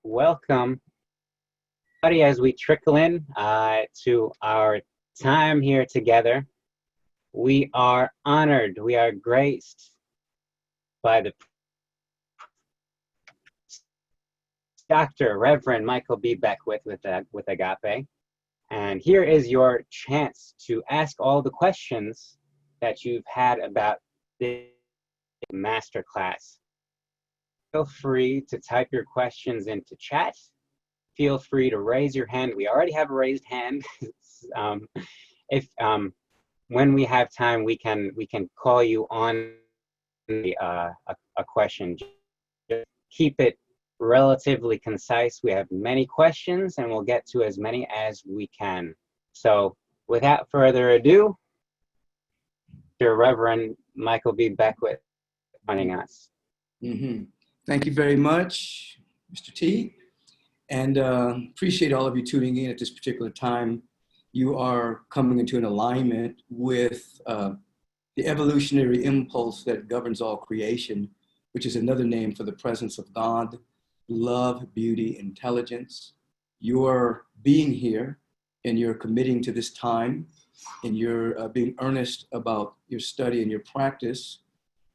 welcome everybody as we trickle in to our time here together. We are honored, we are graced by the Dr. Reverend Michael B. Beckwith with Agape. And here is your chance to ask all the questions that you've had about this masterclass. Feel free to type your questions into chat. Feel free to raise your hand. We already have a raised hand. If when we have time, we can call you on a question. Just keep it relatively concise. We have many questions, and we'll get to as many as we can. So, without further ado, Dear Reverend Michael B. Beckwith joining us. Thank you very much, Mr. T. And appreciate all of you tuning in at this particular time. You are coming into an alignment with the evolutionary impulse that governs all creation, which is another name for the presence of God, love, beauty, intelligence. Your being here and you're committing to this time and you're being earnest about your study and your practice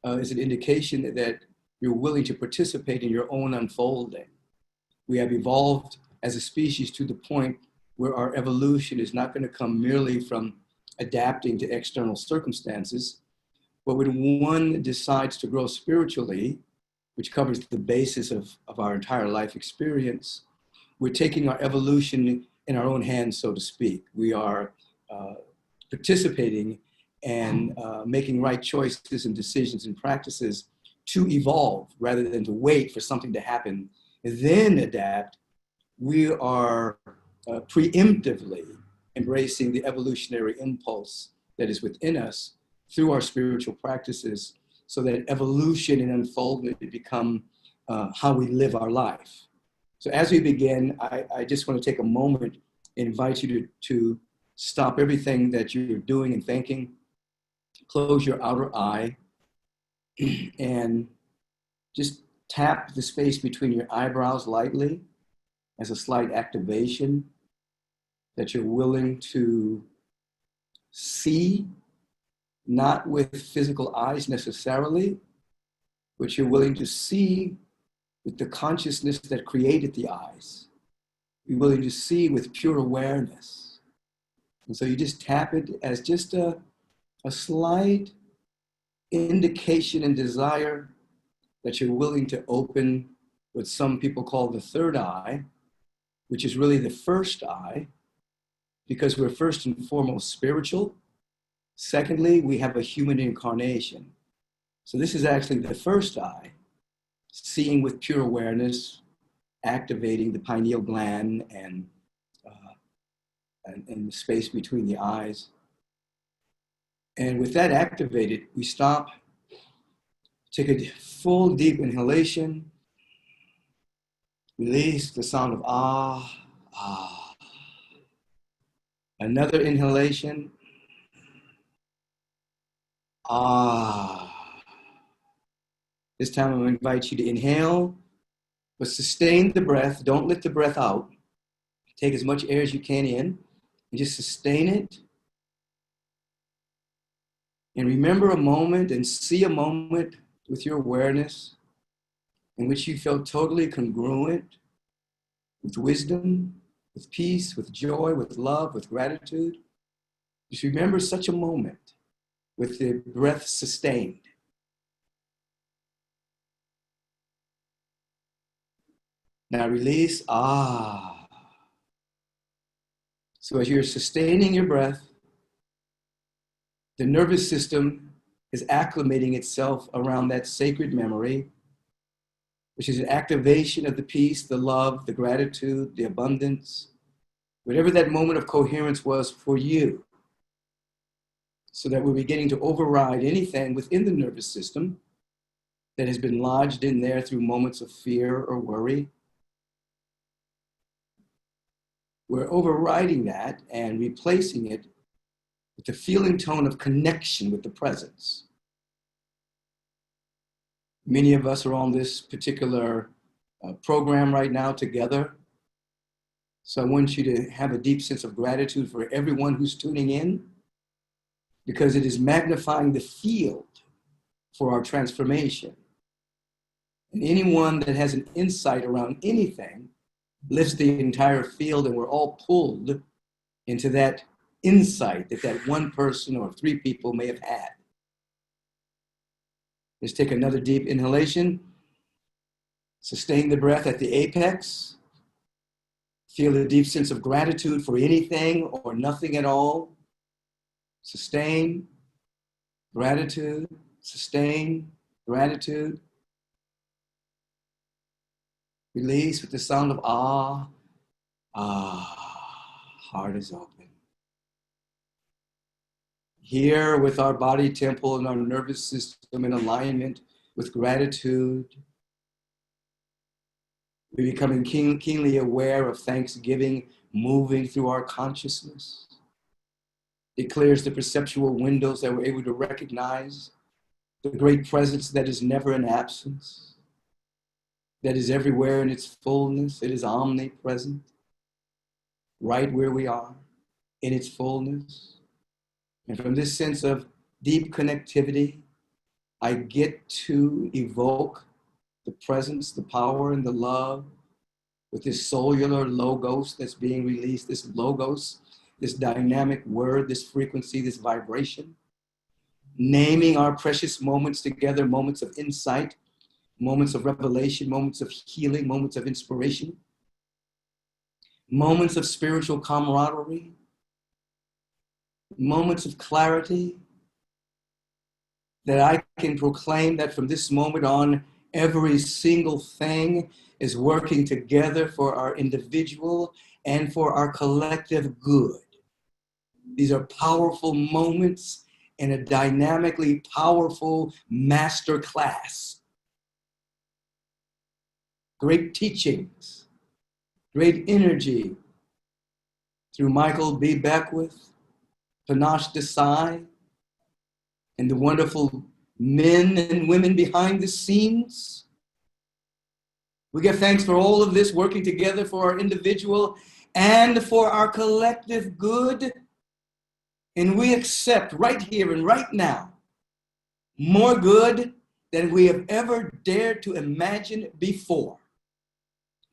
is an indication that you're willing to participate in your own unfolding. We have evolved as a species to the point where our evolution is not going to come merely from adapting to external circumstances, but when one decides to grow spiritually, which covers the basis of our entire life experience, we're taking our evolution in our own hands, so to speak. We are participating and making right choices and decisions and practices to evolve rather than to wait for something to happen and then adapt. We are preemptively embracing the evolutionary impulse that is within us through our spiritual practices so that evolution and unfoldment become how we live our life. So as we begin, I just want to take a moment and invite you to stop everything that you're doing and thinking, close your outer eye, and just tap the space between your eyebrows lightly as a slight activation that you're willing to see, not with physical eyes necessarily, but you're willing to see with the consciousness that created the eyes. You're willing to see with pure awareness. And so you just tap it as just a slight indication and desire that you're willing to open what some people call the third eye, which is really the first eye, because we're first and foremost spiritual. Secondly, we have a human incarnation. So this is actually the first eye, seeing with pure awareness, activating the pineal gland and the space between the eyes. And with that activated, we stop, take a full deep inhalation, release the sound of ah, ah. Another inhalation, ah. This time I'm going to invite you to inhale, but sustain the breath. Don't let the breath out. Take as much air as you can in and just sustain it. And remember a moment and see a moment with your awareness in which you felt totally congruent with wisdom, with peace, with joy, with love, with gratitude. Just remember such a moment with the breath sustained. Now release, ah. So as you're sustaining your breath, the nervous system is acclimating itself around that sacred memory, which is an activation of the peace, the love, the gratitude, the abundance, whatever that moment of coherence was for you, so that we're beginning to override anything within the nervous system that has been lodged in there through moments of fear or worry. We're overriding that and replacing it with the feeling tone of connection with the presence. Many of us are on this particular program right now together. So I want you to have a deep sense of gratitude for everyone who's tuning in, because it is magnifying the field for our transformation. And anyone that has an insight around anything lifts the entire field, and we're all pulled into that insight that that one person or three people may have had. Let's take another deep inhalation. Sustain the breath at the apex. Feel a deep sense of gratitude for anything or nothing at all. Sustain, gratitude, sustain, gratitude. Release with the sound of ah. Ah, heart is open. Here with our body temple and our nervous system in alignment with gratitude, we're becoming keenly aware of thanksgiving moving through our consciousness. It clears the perceptual windows that we're able to recognize the great presence that is never in absence, that is everywhere in its fullness. It is omnipresent, right where we are, in its fullness. And from this sense of deep connectivity, I get to evoke the presence, the power, and the love with this cellular logos that's being released, this logos, this dynamic word, this frequency, this vibration, naming our precious moments together, moments of insight, moments of revelation, moments of healing, moments of inspiration, moments of spiritual camaraderie, moments of clarity, that I can proclaim that from this moment on, every single thing is working together for our individual and for our collective good. These are powerful moments in a dynamically powerful master class. Great teachings, great energy through Michael B. Beckwith, Panache Desai, and the wonderful men and women behind the scenes. We give thanks for all of this working together for our individual and for our collective good. And we accept right here and right now more good than we have ever dared to imagine before.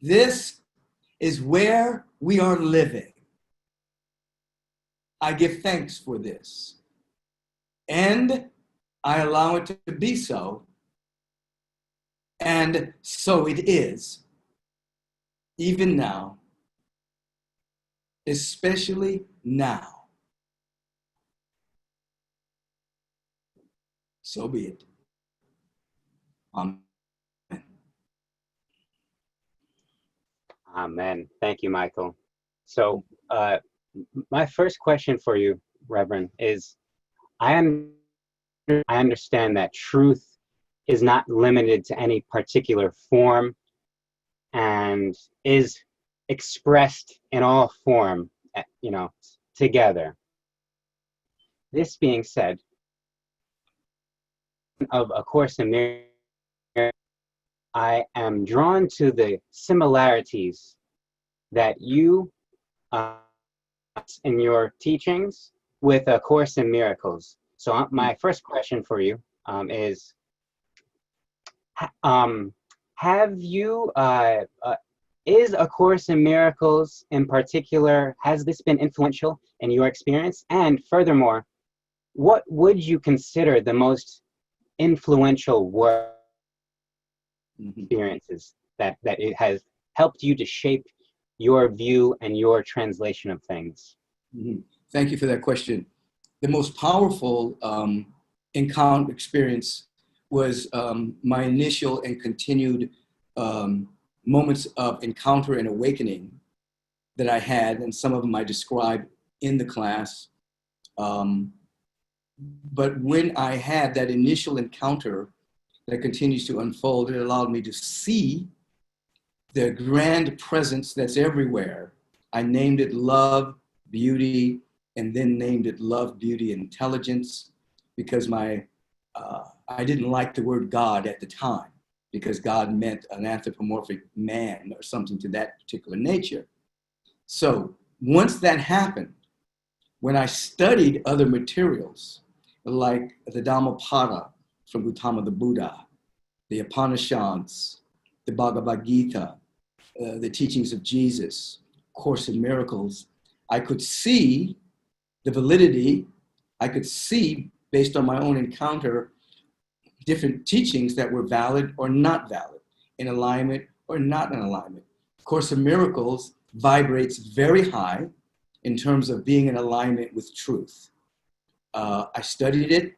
This is where we are living. I give thanks for this. And I allow it to be so. And so it is, even now, especially now. So be it. Amen. Amen. Thank you, Michael. So my first question for you, Reverend, is I understand that truth is not limited to any particular form and is expressed in all form, together. This being said, of A Course in Miracles, I am drawn to the similarities that you in your teachings with A Course in Miracles. So my first question for you is, have you, is A Course in Miracles in particular, has this been influential in your experience? And furthermore, what would you consider the most influential work experiences that it has helped you to shape your view and your translation of things? Thank you for that question. The most powerful encounter experience was my initial and continued moments of encounter and awakening that I had, and some of them I described in the class. But when I had that initial encounter that continues to unfold, it allowed me to see the grand presence that's everywhere. I named it love, beauty, and then named it love, beauty, intelligence, because I didn't like the word God at the time. because God meant an anthropomorphic man or something to that particular nature. So once that happened, when I studied other materials, like the Dhammapada from Gautama the Buddha, the Upanishads, the Bhagavad Gita, the teachings of Jesus, Course in Miracles, I could see the validity. I could see, based on my own encounter, different teachings that were valid or not valid, in alignment or not in alignment. Course in Miracles vibrates very high in terms of being in alignment with truth. I studied it.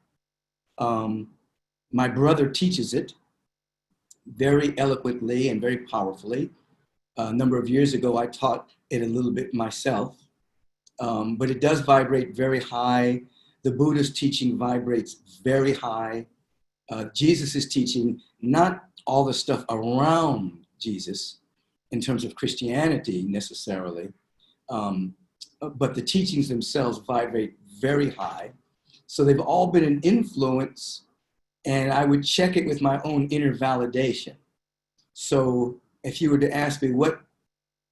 My brother teaches it very eloquently and very powerfully. A number of years ago, I taught it a little bit myself, but it does vibrate very high. The Buddha's teaching vibrates very high. Jesus' teaching, not all the stuff around Jesus in terms of Christianity necessarily, but the teachings themselves vibrate very high. So they've all been an influence, and I would check it with my own inner validation. So if you were to ask me what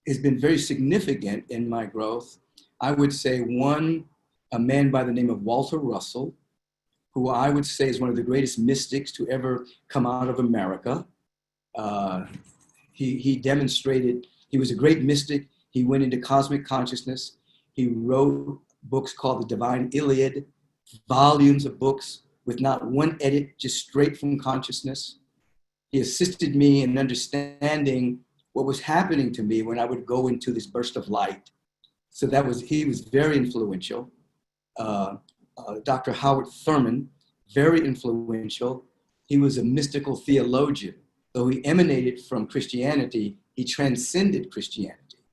has been very significant in my growth, I would say one, a man by the name of Walter Russell, who I would say is one of the greatest mystics to ever come out of America. He demonstrated, he was a great mystic. He went into cosmic consciousness. He wrote books called the Divine Iliad, volumes of books with not one edit, just straight from consciousness. He assisted me in understanding what was happening to me when I would go into this burst of light. So he was very influential. Dr. Howard Thurman, very influential. He was a mystical theologian. Though he emanated from Christianity, he transcended Christianity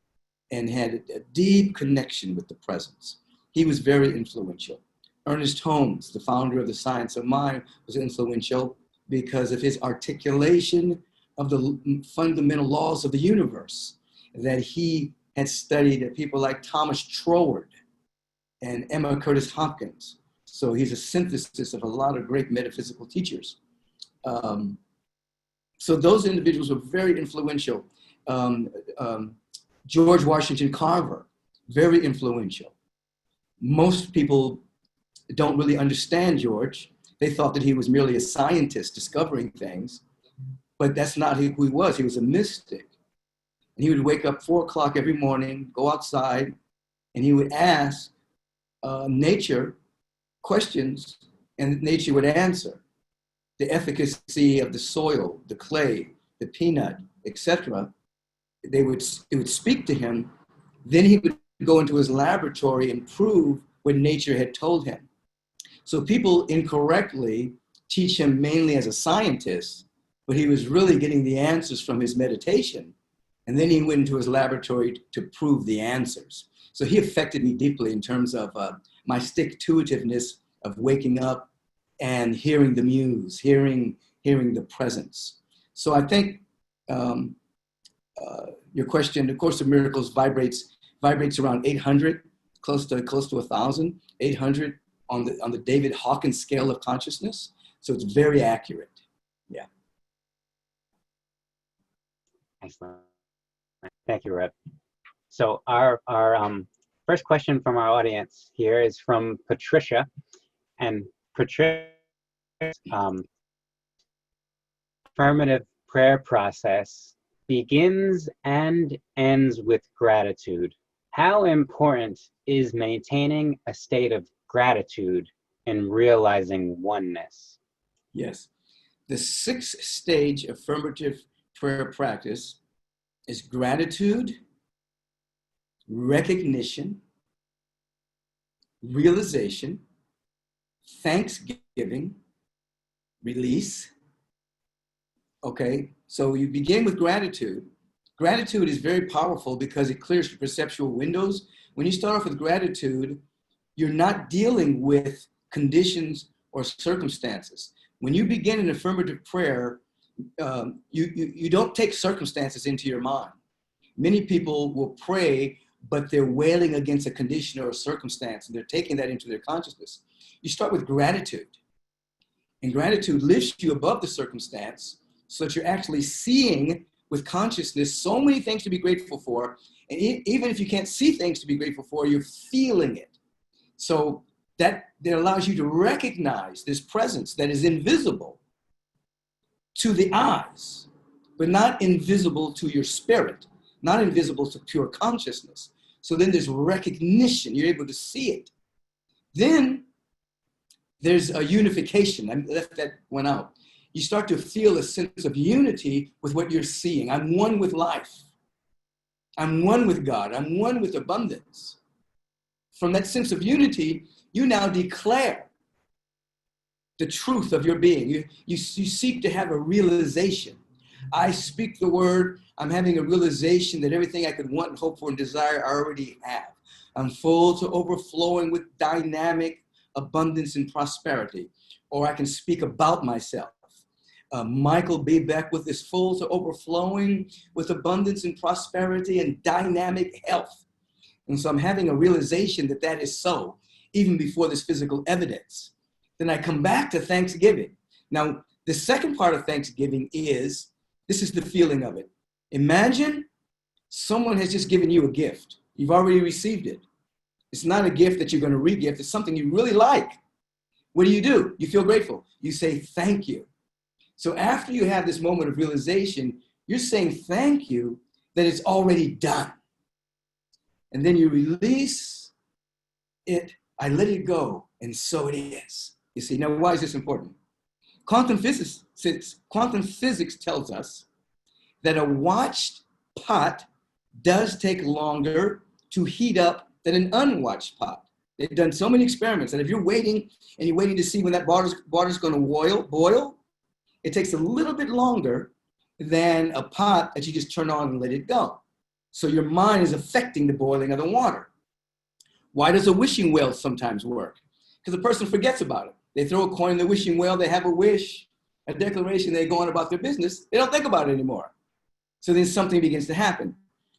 and had a deep connection with the presence. He was very influential. Ernest Holmes, the founder of the Science of Mind, was influential because of his articulation of the fundamental laws of the universe that he had studied people like Thomas Troward and Emma Curtis Hopkins. So he's a synthesis of a lot of great metaphysical teachers. So those individuals were very influential. George Washington Carver, very influential. Most people don't really understand George. They thought that he was merely a scientist discovering things, but that's not who he was. He was a mystic. And he would wake up 4 o'clock every morning, go outside, and he would ask nature questions, and nature would answer. The efficacy of the soil, the clay, the peanut, etc. It would speak to him. Then he would go into his laboratory and prove what nature had told him. So people incorrectly teach him mainly as a scientist, but he was really getting the answers from his meditation. And then he went into his laboratory to prove the answers. So he affected me deeply in terms of my stick-to-itiveness of waking up and hearing the muse, hearing the presence. So I think your question, the Course of Miracles vibrates around 800, close to 1,000, 800 on the David Hawkins scale of consciousness. So it's very accurate. Yeah. Excellent. Thank you, Reb. So our first question from our audience here is from Patricia, and Patricia's affirmative prayer process begins and ends with gratitude. How important is maintaining a state of gratitude in realizing oneness? Yes. The 6th stage affirmative prayer practice is gratitude, recognition, realization, thanksgiving, release. Okay, so you begin with gratitude. Gratitude is very powerful because it clears the perceptual windows. When you start off with gratitude, you're not dealing with conditions or circumstances. When you begin an affirmative prayer, you don't take circumstances into your mind. Many people will pray, but they're wailing against a condition or a circumstance, and they're taking that into their consciousness. You start with gratitude, and gratitude lifts you above the circumstance so that you're actually seeing with consciousness so many things to be grateful for. And even if you can't see things to be grateful for, you're feeling it. So that allows you to recognize this presence that is invisible to the eyes, but not invisible to your spirit, not invisible to pure consciousness. So then there's recognition, you're able to see it. Then there's a unification. I left that one out. You start to feel a sense of unity with what you're seeing. I'm one with life. I'm one with God. I'm one with abundance. From that sense of unity, you now declare the truth of your being. You seek to have a realization. I speak the word. I'm having a realization that everything I could want and hope for and desire, I already have. I'm full to overflowing with dynamic abundance and prosperity. Or I can speak about myself. Michael B. Beckwith is full to overflowing with abundance and prosperity and dynamic health. And so I'm having a realization that that is so, even before this physical evidence. Then I come back to Thanksgiving. Now, the second part of Thanksgiving is, this is the feeling of it. Imagine someone has just given you a gift. You've already received it. It's not a gift that you're going to re-gift. It's something you really like. What do? You feel grateful. You say thank you. So after you have this moment of realization, you're saying thank you that it's already done. And then you release it. I let it go. And so it is. You see, now why is this important? Quantum physics tells us that a watched pot does take longer to heat up than an unwatched pot. They've done so many experiments that if you're waiting and you're waiting to see when that water's going to boil, it takes a little bit longer than a pot that you just turn on and let it go. So your mind is affecting the boiling of the water. Why does a wishing well sometimes work? Because the person forgets about it. They throw a coin in the wishing well, they have a wish, a declaration, they go on about their business. They don't think about it anymore. So then something begins to happen.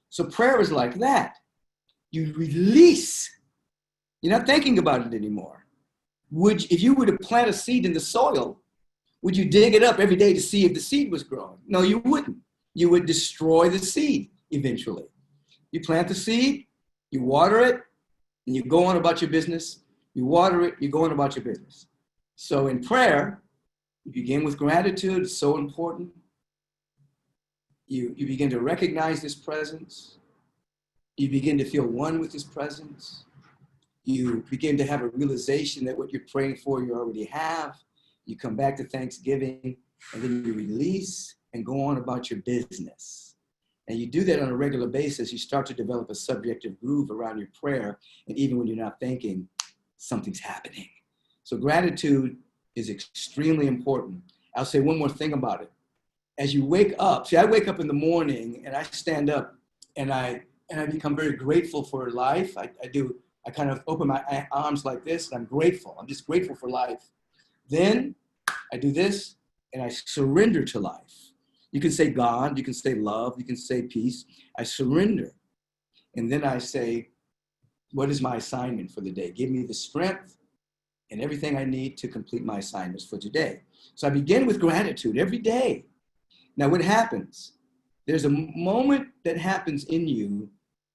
So prayer is like that. You release. You're not thinking about it anymore. If you were to plant a seed in the soil, would you dig it up every day to see if the seed was growing? No, you wouldn't. You would destroy the seed eventually. You plant the seed, you water it, and you go on about your business. You water it, you go on about your business. So in prayer, you begin with gratitude. It's so important. You begin to recognize this presence. You begin to feel one with this presence. You begin to have a realization that what you're praying for, you already have. You come back to Thanksgiving, and then you release and go on about your business. And you do that on a regular basis. You start to develop a subjective groove around your prayer. And even when you're not thinking, something's happening. So gratitude is extremely important. I'll say one more thing about it. As you wake up, see, I wake up in the morning and I stand up and I become very grateful for life. I kind of open my arms like this, and I'm grateful. I'm just grateful for life. Then I do this and I surrender to life. You can say God, you can say love, you can say peace. I surrender. And then I say, what is my assignment for the day? Give me the strength and everything I need to complete my assignments for today. So I begin with gratitude every day. Now what happens? There's a moment that happens in you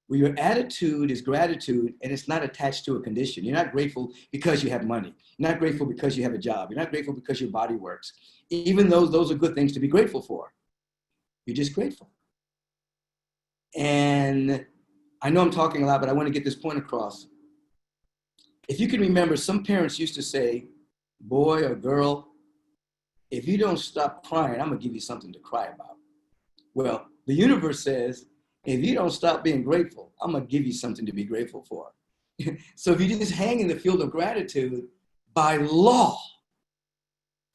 where your attitude is gratitude and it's not attached to a condition. You're not grateful because you have money. You're not grateful because you have a job. You're not grateful because your body works. Even though those are good things to be grateful for. You're just grateful. And I know I'm talking a lot, but I want to get this point across. If you can remember, some parents used to say, boy or girl, if you don't stop crying, I'm going to give you something to cry about. Well, the universe says, if you don't stop being grateful, I'm going to give you something to be grateful for. So if you just hang in the field of gratitude, by law,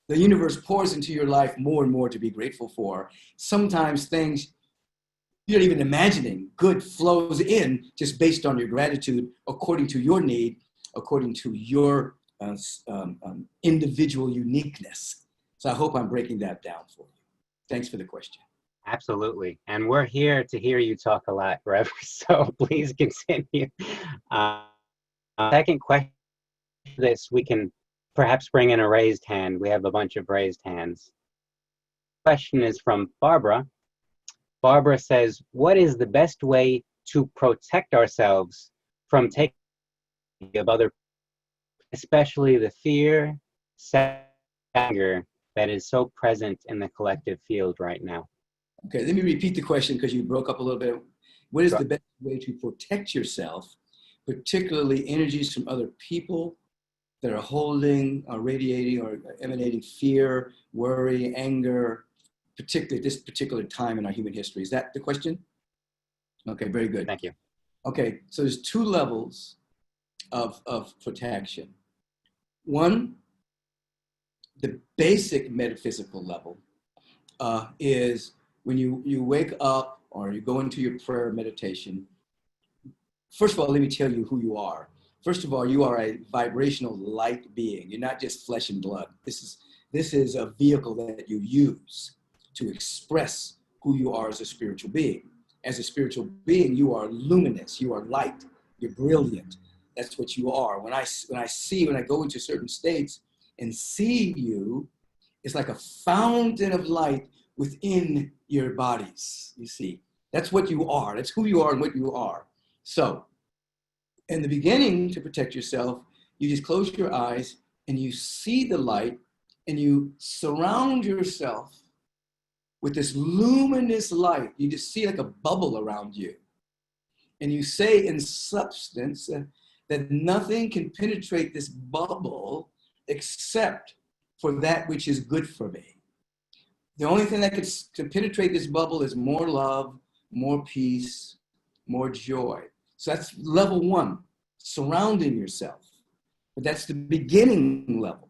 the universe pours into your life more and more to be grateful for. Sometimes things you're not even imagining, good flows in just based on your gratitude, according to your need, according to your individual uniqueness. So I hope I'm breaking that down for you. Thanks for the question. Absolutely. And we're here to hear you talk a lot, Rev. So please continue. Second question, this we can perhaps bring in a raised hand. We have a bunch of raised hands. question is from Barbara. Barbara says, what is the best way to protect ourselves from taking of other, especially the fear, anger that is so present in the collective field right now? Okay, let me repeat the question because you broke up a little bit. What is the best way to protect yourself, particularly energies from other people that are holding, or radiating, or emanating fear, worry, anger, particularly at this particular time in our human history? Is that the question? Okay, very good. Thank you. Okay, so there's two levels of protection. One, the basic metaphysical level is when you wake up or you go into your prayer meditation. First of all, let me tell you who you are. First of all, you are a vibrational light being. You're not just flesh and blood. This is a vehicle that you use to express who you are as a spiritual being. As a spiritual being, you are luminous, you are light, you're brilliant. That's what you are. When I go into certain states and see you, it's like a fountain of light within your bodies, you see. That's what you are. That's who you are and what you are. So, in the beginning, to protect yourself, you just close your eyes and you see the light and you surround yourself with this luminous light. You just see like a bubble around you. And you say in substance that nothing can penetrate this bubble except for that which is good for me. The only thing that can penetrate this bubble is more love, more peace, more joy. So that's level one, surrounding yourself. But that's the beginning level.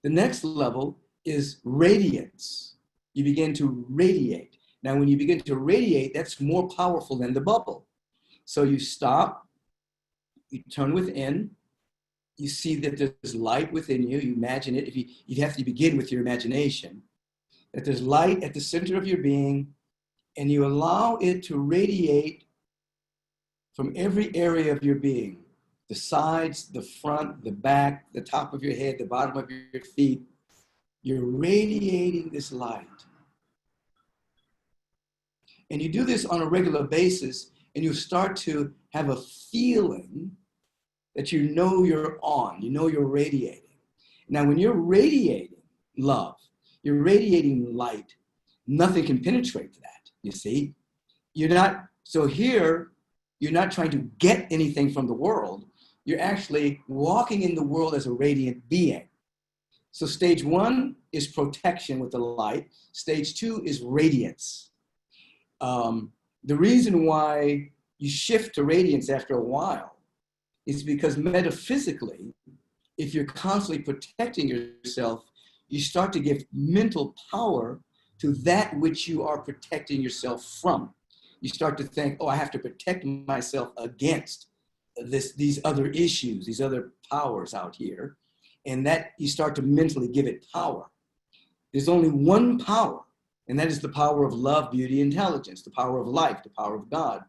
The next level is radiance. You begin to radiate. Now, when you begin to radiate, that's more powerful than the bubble. So you stop, you turn within, you see that there's light within you. You imagine it. You'd have to begin with your imagination. That there's light at the center of your being, and you allow it to radiate from every area of your being. The sides, the front, the back, the top of your head, the bottom of your feet. You're radiating this light. And you do this on a regular basis, and you start to have a feeling that you know you're on, you know you're radiating. Now, when you're radiating love, you're radiating light, nothing can penetrate that, you see? You're not trying to get anything from the world. You're actually walking in the world as a radiant being. So stage one is protection with the light. Stage two is radiance. The reason why you shift to radiance after a while is because metaphysically, if you're constantly protecting yourself, you start to give mental power to that which you are protecting yourself from. You start to think, oh, I have to protect myself against these other issues, these other powers out here. And that you start to mentally give it power. There's only one power, and that is the power of love, beauty, intelligence, the power of life, the power of God.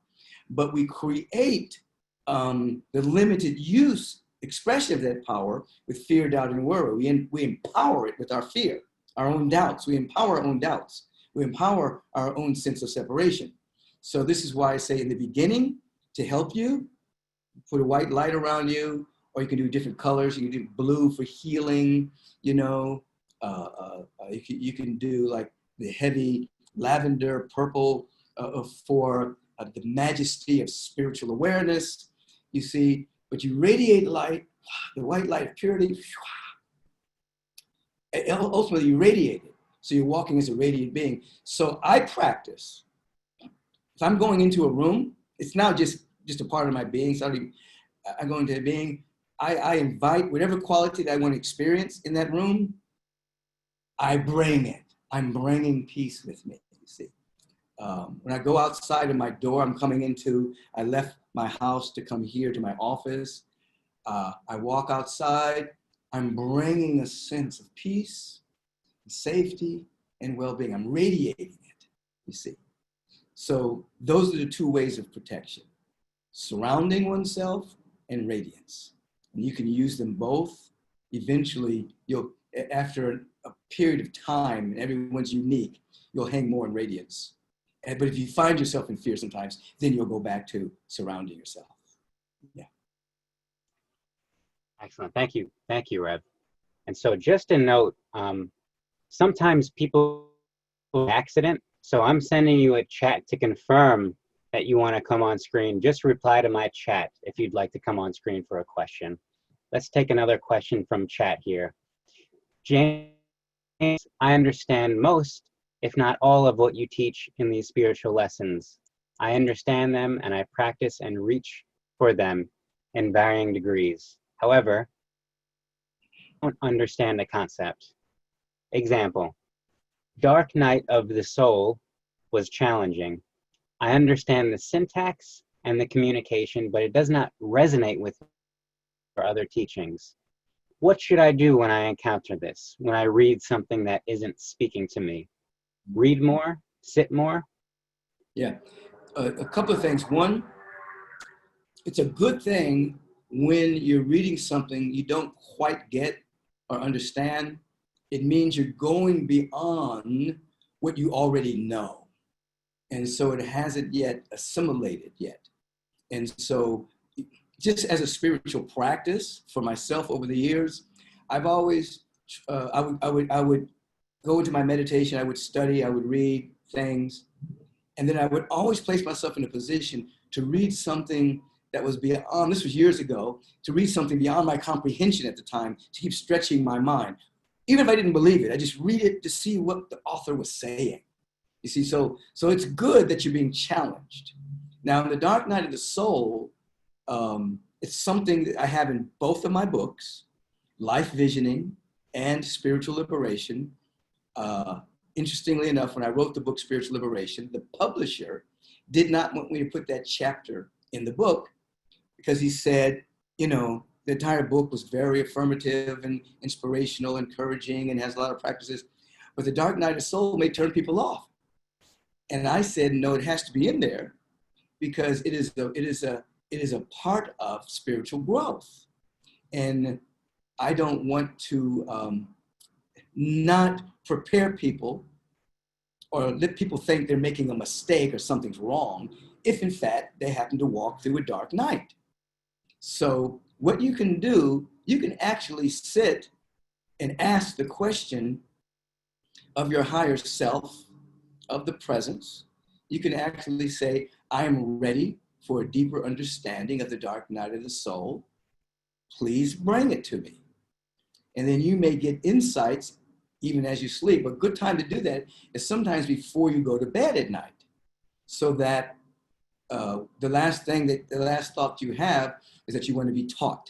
But we create the limited use, expression of that power with fear, doubt, and worry. We empower it with our fear, our own doubts. We empower our own doubts. We empower our own sense of separation. So this is why I say in the beginning, to help you, put a white light around you, or you can do different colors. You can do blue for healing, you know. You can do like the heavy lavender, purple for the majesty of spiritual awareness, you see. But you radiate light, the white light of purity. Ultimately, you radiate it. So you're walking as a radiant being. So I practice. If I'm going into a room, it's now just a part of my being. So I go into a being. I invite whatever quality that I want to experience in that room, I bring it. I'm bringing peace with me, you see. When I go outside of my door, I left my house to come here to my office. I walk outside, I'm bringing a sense of peace, safety, and well-being. I'm radiating it, you see. So those are the two ways of protection: surrounding oneself and radiance. And you can use them both. Eventually, after a period of time and everyone's unique, you'll hang more in radiance. But if you find yourself in fear sometimes, then you'll go back to surrounding yourself. Yeah. Excellent. Thank you. Thank you, Rev. And so just a note, sometimes people accident. So I'm sending you a chat to confirm that you want to come on screen. Just reply to my chat if you'd like to come on screen for a question. Let's take another question from chat here. James, I understand most, if not all, of what you teach in these spiritual lessons. I understand them and I practice and reach for them in varying degrees. However, I don't understand the concept. Example, Dark Night of the Soul was challenging. I understand the syntax and the communication, but it does not resonate with for other teachings. What should I do when I encounter this, when I read something that isn't speaking to me? Read more? Sit more? Yeah, a couple of things. One, it's a good thing when you're reading something you don't quite get or understand. It means you're going beyond what you already know. And so it hasn't yet assimilated yet. And so just as a spiritual practice for myself over the years, I've always, I would go into my meditation, I would study, I would read things, and then I would always place myself in a position to read something that was beyond, this was years ago, to read something beyond my comprehension at the time, to keep stretching my mind. Even if I didn't believe it, I just read it to see what the author was saying. You see, so it's good that you're being challenged. Now, in The Dark Night of the Soul, it's something that I have in both of my books, Life Visioning and Spiritual Liberation. Interestingly enough, when I wrote the book Spiritual Liberation, the publisher did not want me to put that chapter in the book because he said, you know, the entire book was very affirmative and inspirational, encouraging, and has a lot of practices. But The Dark Night of the Soul may turn people off. And I said, no, it has to be in there because it is a part of spiritual growth. And I don't want to not prepare people or let people think they're making a mistake or something's wrong if in fact they happen to walk through a dark night. So what you can do, you can actually sit and ask the question of your higher self, of the presence. You can actually say, I am ready for a deeper understanding of the dark night of the soul. Please bring it to me. And then you may get insights even as you sleep. A good time to do that is sometimes before you go to bed at night, so that the last thought you have is that you want to be taught,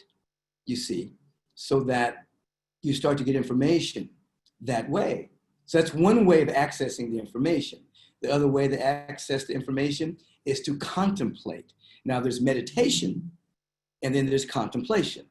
you see, so that you start to get information that way. So that's one way of accessing the information. The other way to access the information is to contemplate. Now there's meditation and then there's contemplation.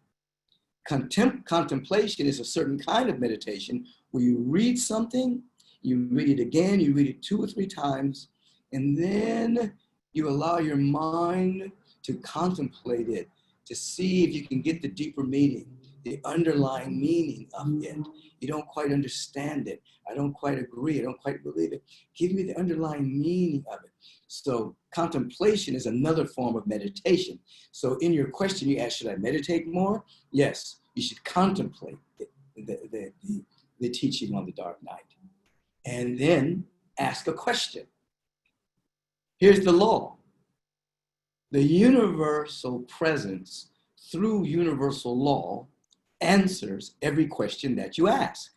Contemplation is a certain kind of meditation where you read something, you read it again, you read it 2 or 3 times, and then you allow your mind to contemplate it, to see if you can get the deeper meaning, the underlying meaning of it. You don't quite understand it. I don't quite agree. I don't quite believe it. Give me the underlying meaning of it. So contemplation is another form of meditation. So in your question, you ask, should I meditate more? Yes, you should contemplate the teaching on the dark night. And then ask a question. Here's the law. The universal presence through universal law answers every question that you ask.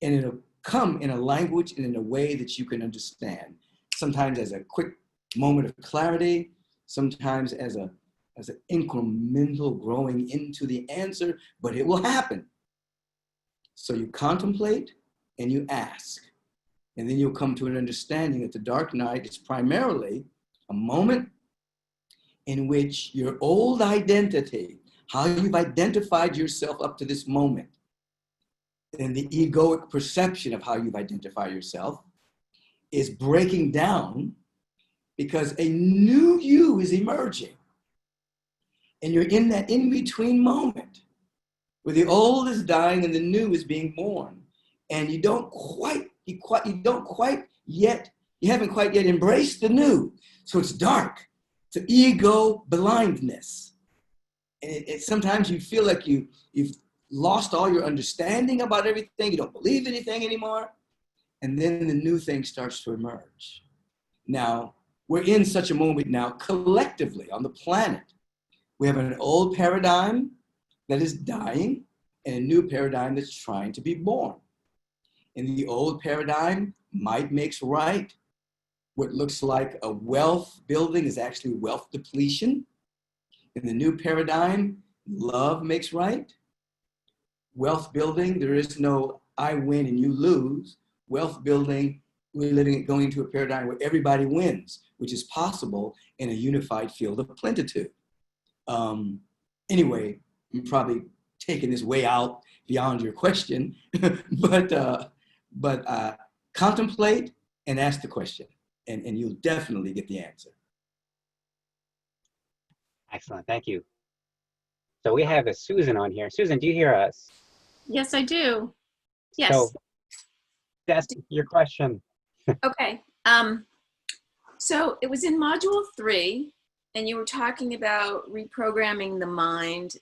And it'll come in a language and in a way that you can understand. Sometimes as a quick moment of clarity, sometimes as an incremental growing into the answer, but it will happen. So you contemplate and you ask. And then you'll come to an understanding that the dark night is primarily a moment in which your old identity, how you've identified yourself up to this moment, and the egoic perception of how you've identified yourself is breaking down because a new you is emerging. And you're in that in-between moment where the old is dying and the new is being born. and you haven't quite yet embraced the new. So it's dark. It's ego blindness. And sometimes you feel like you've lost all your understanding about everything. You don't believe anything anymore. And then the new thing starts to emerge. Now, we're in such a moment now collectively on the planet. We have an old paradigm that is dying and a new paradigm that's trying to be born. In the old paradigm, might makes right. What looks like a wealth building is actually wealth depletion. In the new paradigm, love makes right. Wealth building, there is no I win and you lose. Wealth building, we're going into a paradigm where everybody wins, which is possible in a unified field of plenitude. Anyway, I'm probably taking this way out beyond your question, but contemplate and ask the question, and you'll definitely get the answer. Excellent, thank you. So we have a Susan on here. Susan, do you hear us? Yes, I do. Yes. So that's your question. Okay. So it was in module 3, and you were talking about reprogramming the mind,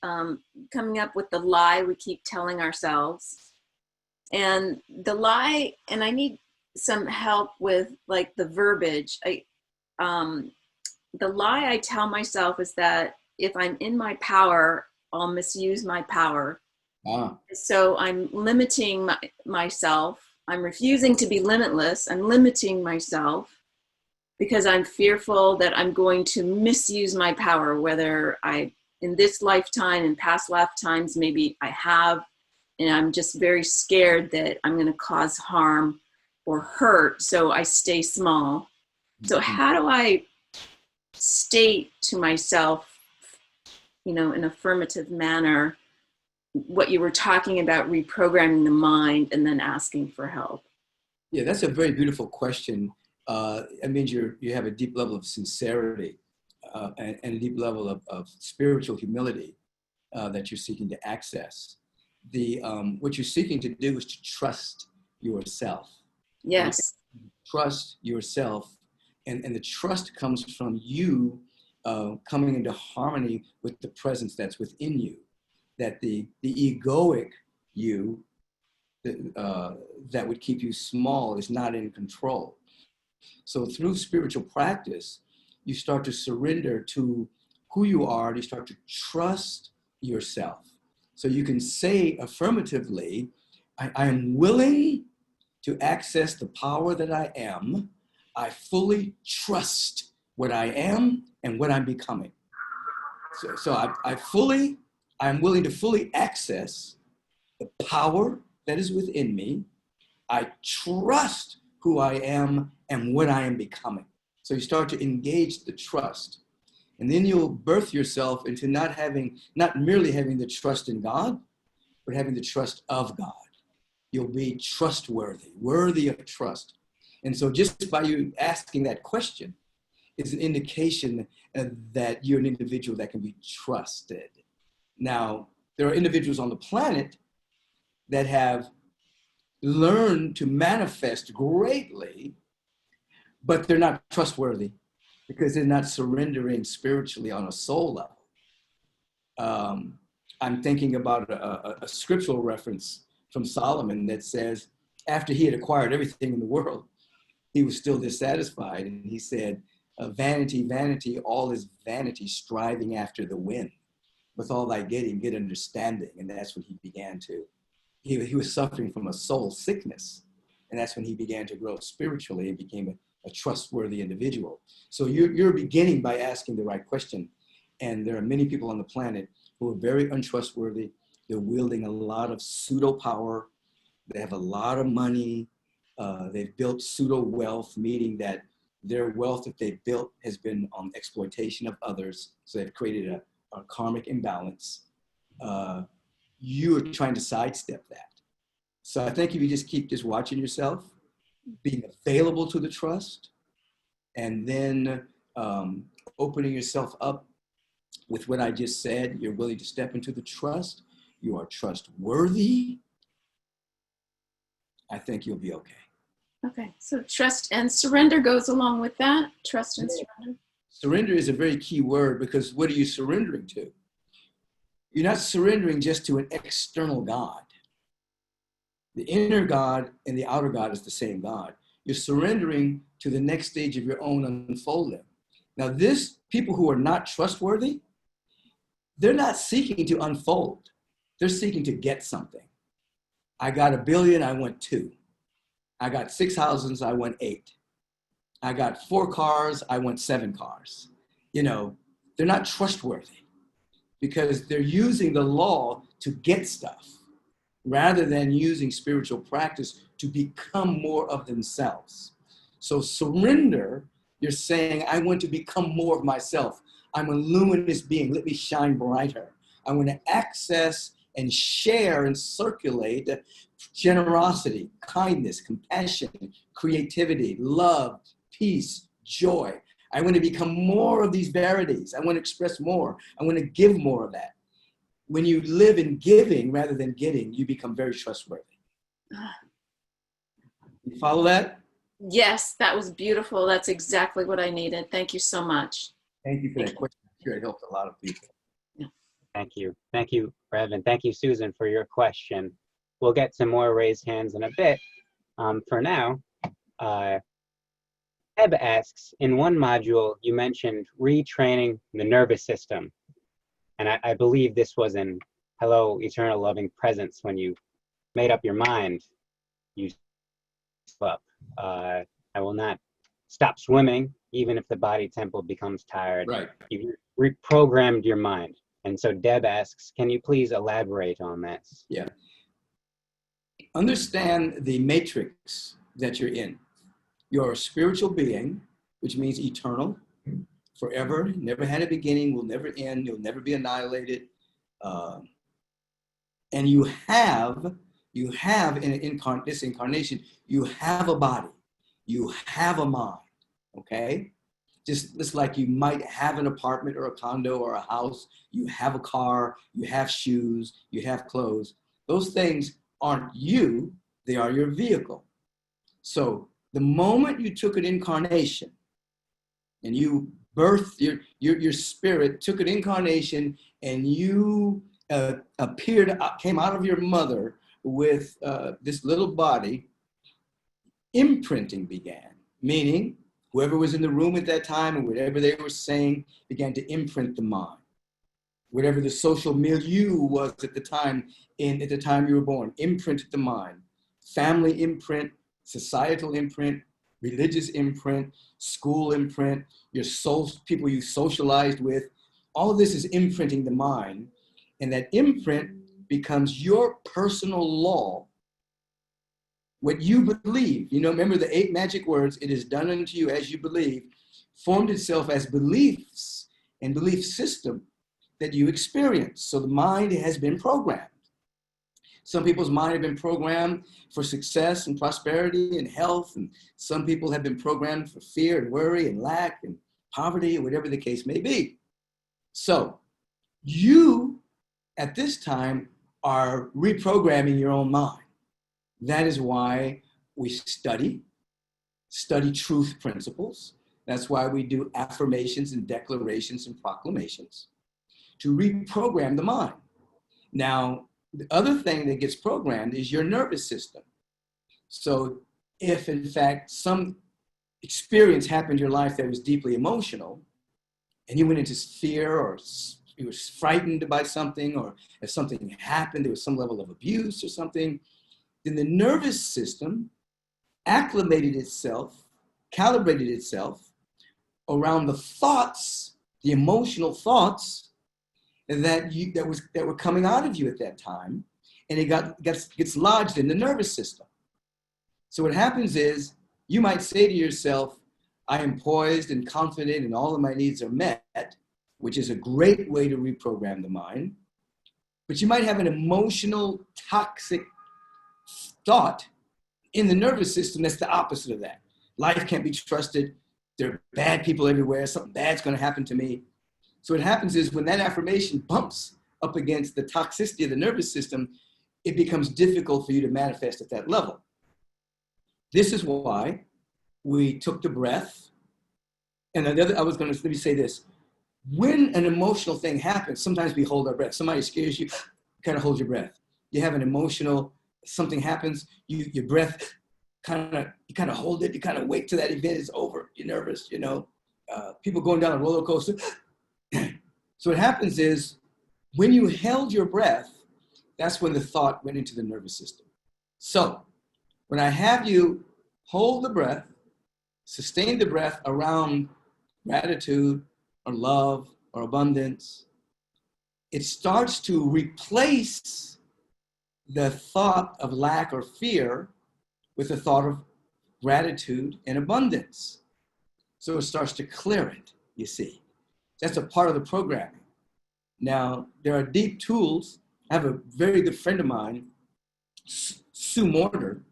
coming up with the lie we keep telling ourselves. And the lie, and I need some help with like the verbiage. The lie I tell myself is that if I'm in my power, I'll misuse my power. So I'm limiting myself. I'm refusing to be limitless. I'm limiting myself because I'm fearful that I'm going to misuse my power, whether in this lifetime and past lifetimes, maybe I have, and I'm just very scared that I'm going to cause harm or hurt. So I stay small. So how do I state to myself, in an affirmative manner, what you were talking about, reprogramming the mind and then asking for help? Yeah, that's a very beautiful question. It means you have a deep level of sincerity and a deep level of spiritual humility that you're seeking to access. What you're seeking to do is to trust yourself. Yes. Trust yourself. And the trust comes from you coming into harmony with the presence that's within you. That the egoic you that would keep you small is not in control. So through spiritual practice, you start to surrender to who you are, and you start to trust yourself. So you can say affirmatively, I am willing to access the power that I am. I fully trust what I am and what I'm becoming. So I'm willing to fully access the power that is within me. I trust who I am and what I am becoming. So you start to engage the trust. And then you'll birth yourself into not merely having the trust in God, but having the trust of God. You'll be trustworthy, worthy of trust. And so just by you asking that question is an indication that you're an individual that can be trusted. Now, there are individuals on the planet that have learned to manifest greatly, but they're not trustworthy because they're not surrendering spiritually on a soul level. I'm thinking about a scriptural reference from Solomon that says, after he had acquired everything in the world, he was still dissatisfied. And he said, vanity, vanity, all is vanity, striving after the wind. With all thy getting, get understanding. And that's when he began to, he was suffering from a soul sickness. And that's when he began to grow spiritually and became a trustworthy individual. So you're beginning by asking the right question. And there are many people on the planet who are very untrustworthy. They're wielding a lot of pseudo power. They have a lot of money. They've built pseudo wealth, meaning that their wealth that they've built has been on exploitation of others. So they've created a karmic imbalance. You're trying to sidestep that. So I think if you just keep watching yourself, being available to the trust, and then opening yourself up with what I just said, you're willing to step into the trust. You are trustworthy. I think you'll be okay. Okay, so trust and surrender goes along with that. Trust and surrender. Surrender is a very key word, because what are you surrendering to? You're not surrendering just to an external God. The inner God and the outer God is the same God. You're surrendering to the next stage of your own unfolding. Now, people who are not trustworthy, they're not seeking to unfold. They're seeking to get something. I got $1 billion, I want 2. I got 6 houses, I want 8. I got 4 cars, I want 7 cars. You know, they're not trustworthy because they're using the law to get stuff rather than using spiritual practice to become more of themselves. So surrender, you're saying, I want to become more of myself. I'm a luminous being. Let me shine brighter. I want to access and share and circulate generosity, kindness, compassion, creativity, love, peace, joy. I want to become more of these verities. I want to express more. I want to give more of that. When you live in giving rather than getting, you become very trustworthy. You follow that? Yes, that was beautiful. That's exactly what I needed. Thank you so much. Thank you for that question. I'm sure it helped a lot of people. Yeah. Thank you. Thank you, Rev, and thank you, Susan, for your question. We'll get some more raised hands in a bit. For now, Eb asks, in one module, you mentioned retraining the nervous system. And I believe this was in Hello, Eternal Loving Presence, when you made up your mind, you up. I will not stop swimming, even if the body temple becomes tired. Right. You reprogrammed your mind. And so Deb asks, can you please elaborate on that? Yeah. Understand the matrix that you're in. You're a spiritual being, which means eternal, forever, never had a beginning, will never end, you'll never be annihilated. And you have in this incarnation, you have a body, you have a mind, okay? Just like you might have an apartment or a condo or a house, you have a car, you have shoes, you have clothes. Those things aren't you, they are your vehicle. So the moment you took an incarnation and you birthed your spirit, took an incarnation, and you came out of your mother with this little body, imprinting began, meaning whoever was in the room at that time and whatever they were saying began to imprint the mind. Whatever the social milieu was at the time you were born, imprinted the mind. Family imprint, societal imprint, religious imprint, school imprint, people you socialized with, all of this is imprinting the mind. And that imprint becomes your personal law. What you believe, remember the 8 magic words, it is done unto you as you believe, formed itself as beliefs and belief system that you experience. So the mind has been programmed. Some people's mind have been programmed for success and prosperity and health, and some people have been programmed for fear and worry and lack and poverty, or whatever the case may be. So you, at this time, are reprogramming your own mind. That is why we study truth principles. That's why we do affirmations and declarations and proclamations to reprogram the mind. Now, the other thing that gets programmed is your nervous system. So if in fact some experience happened in your life that was deeply emotional, and you went into fear, or you were frightened by something, or if something happened, there was some level of abuse or something, then the nervous system acclimated itself, calibrated itself around the thoughts, the emotional thoughts that were coming out of you at that time, and it gets lodged in the nervous system. So what happens is, you might say to yourself, I am poised and confident and all of my needs are met, which is a great way to reprogram the mind. But you might have an emotional, toxic thought in the nervous system that's the opposite of that. Life can't be trusted. There are bad people everywhere. Something bad's going to happen to me. So what happens is, when that affirmation bumps up against the toxicity of the nervous system, it becomes difficult for you to manifest at that level. This is why we took the breath. And another, let me say this. When an emotional thing happens, sometimes we hold our breath. Somebody scares you, kind of hold your breath. You have an emotional, something happens, your breath you kind of hold it, you kind of wait till that event is over. You're nervous, you know. People going down a roller coaster. So what happens is, when you held your breath, that's when the thought went into the nervous system. So when I have you hold the breath, sustain the breath around gratitude or love or abundance, it starts to replace the thought of lack or fear with the thought of gratitude and abundance. So it starts to clear it, you see. That's a part of the programming. Now, there are deep tools. I have a very good friend of mine, Sue Mortar,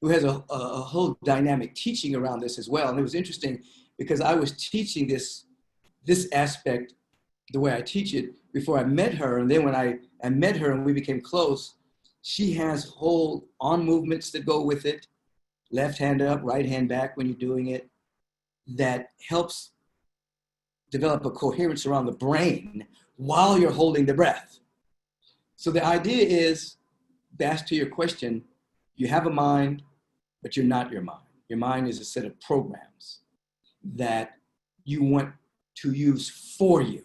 who has a whole dynamic teaching around this as well. And it was interesting because I was teaching this aspect the way I teach it before I met her. And then when I met her and we became close, she has whole arm movements that go with it, left hand up, right hand back when you're doing it, that helps develop a coherence around the brain while you're holding the breath. So the idea is, back to your question, you have a mind, but you're not your mind. Your mind is a set of programs that you want to use for you,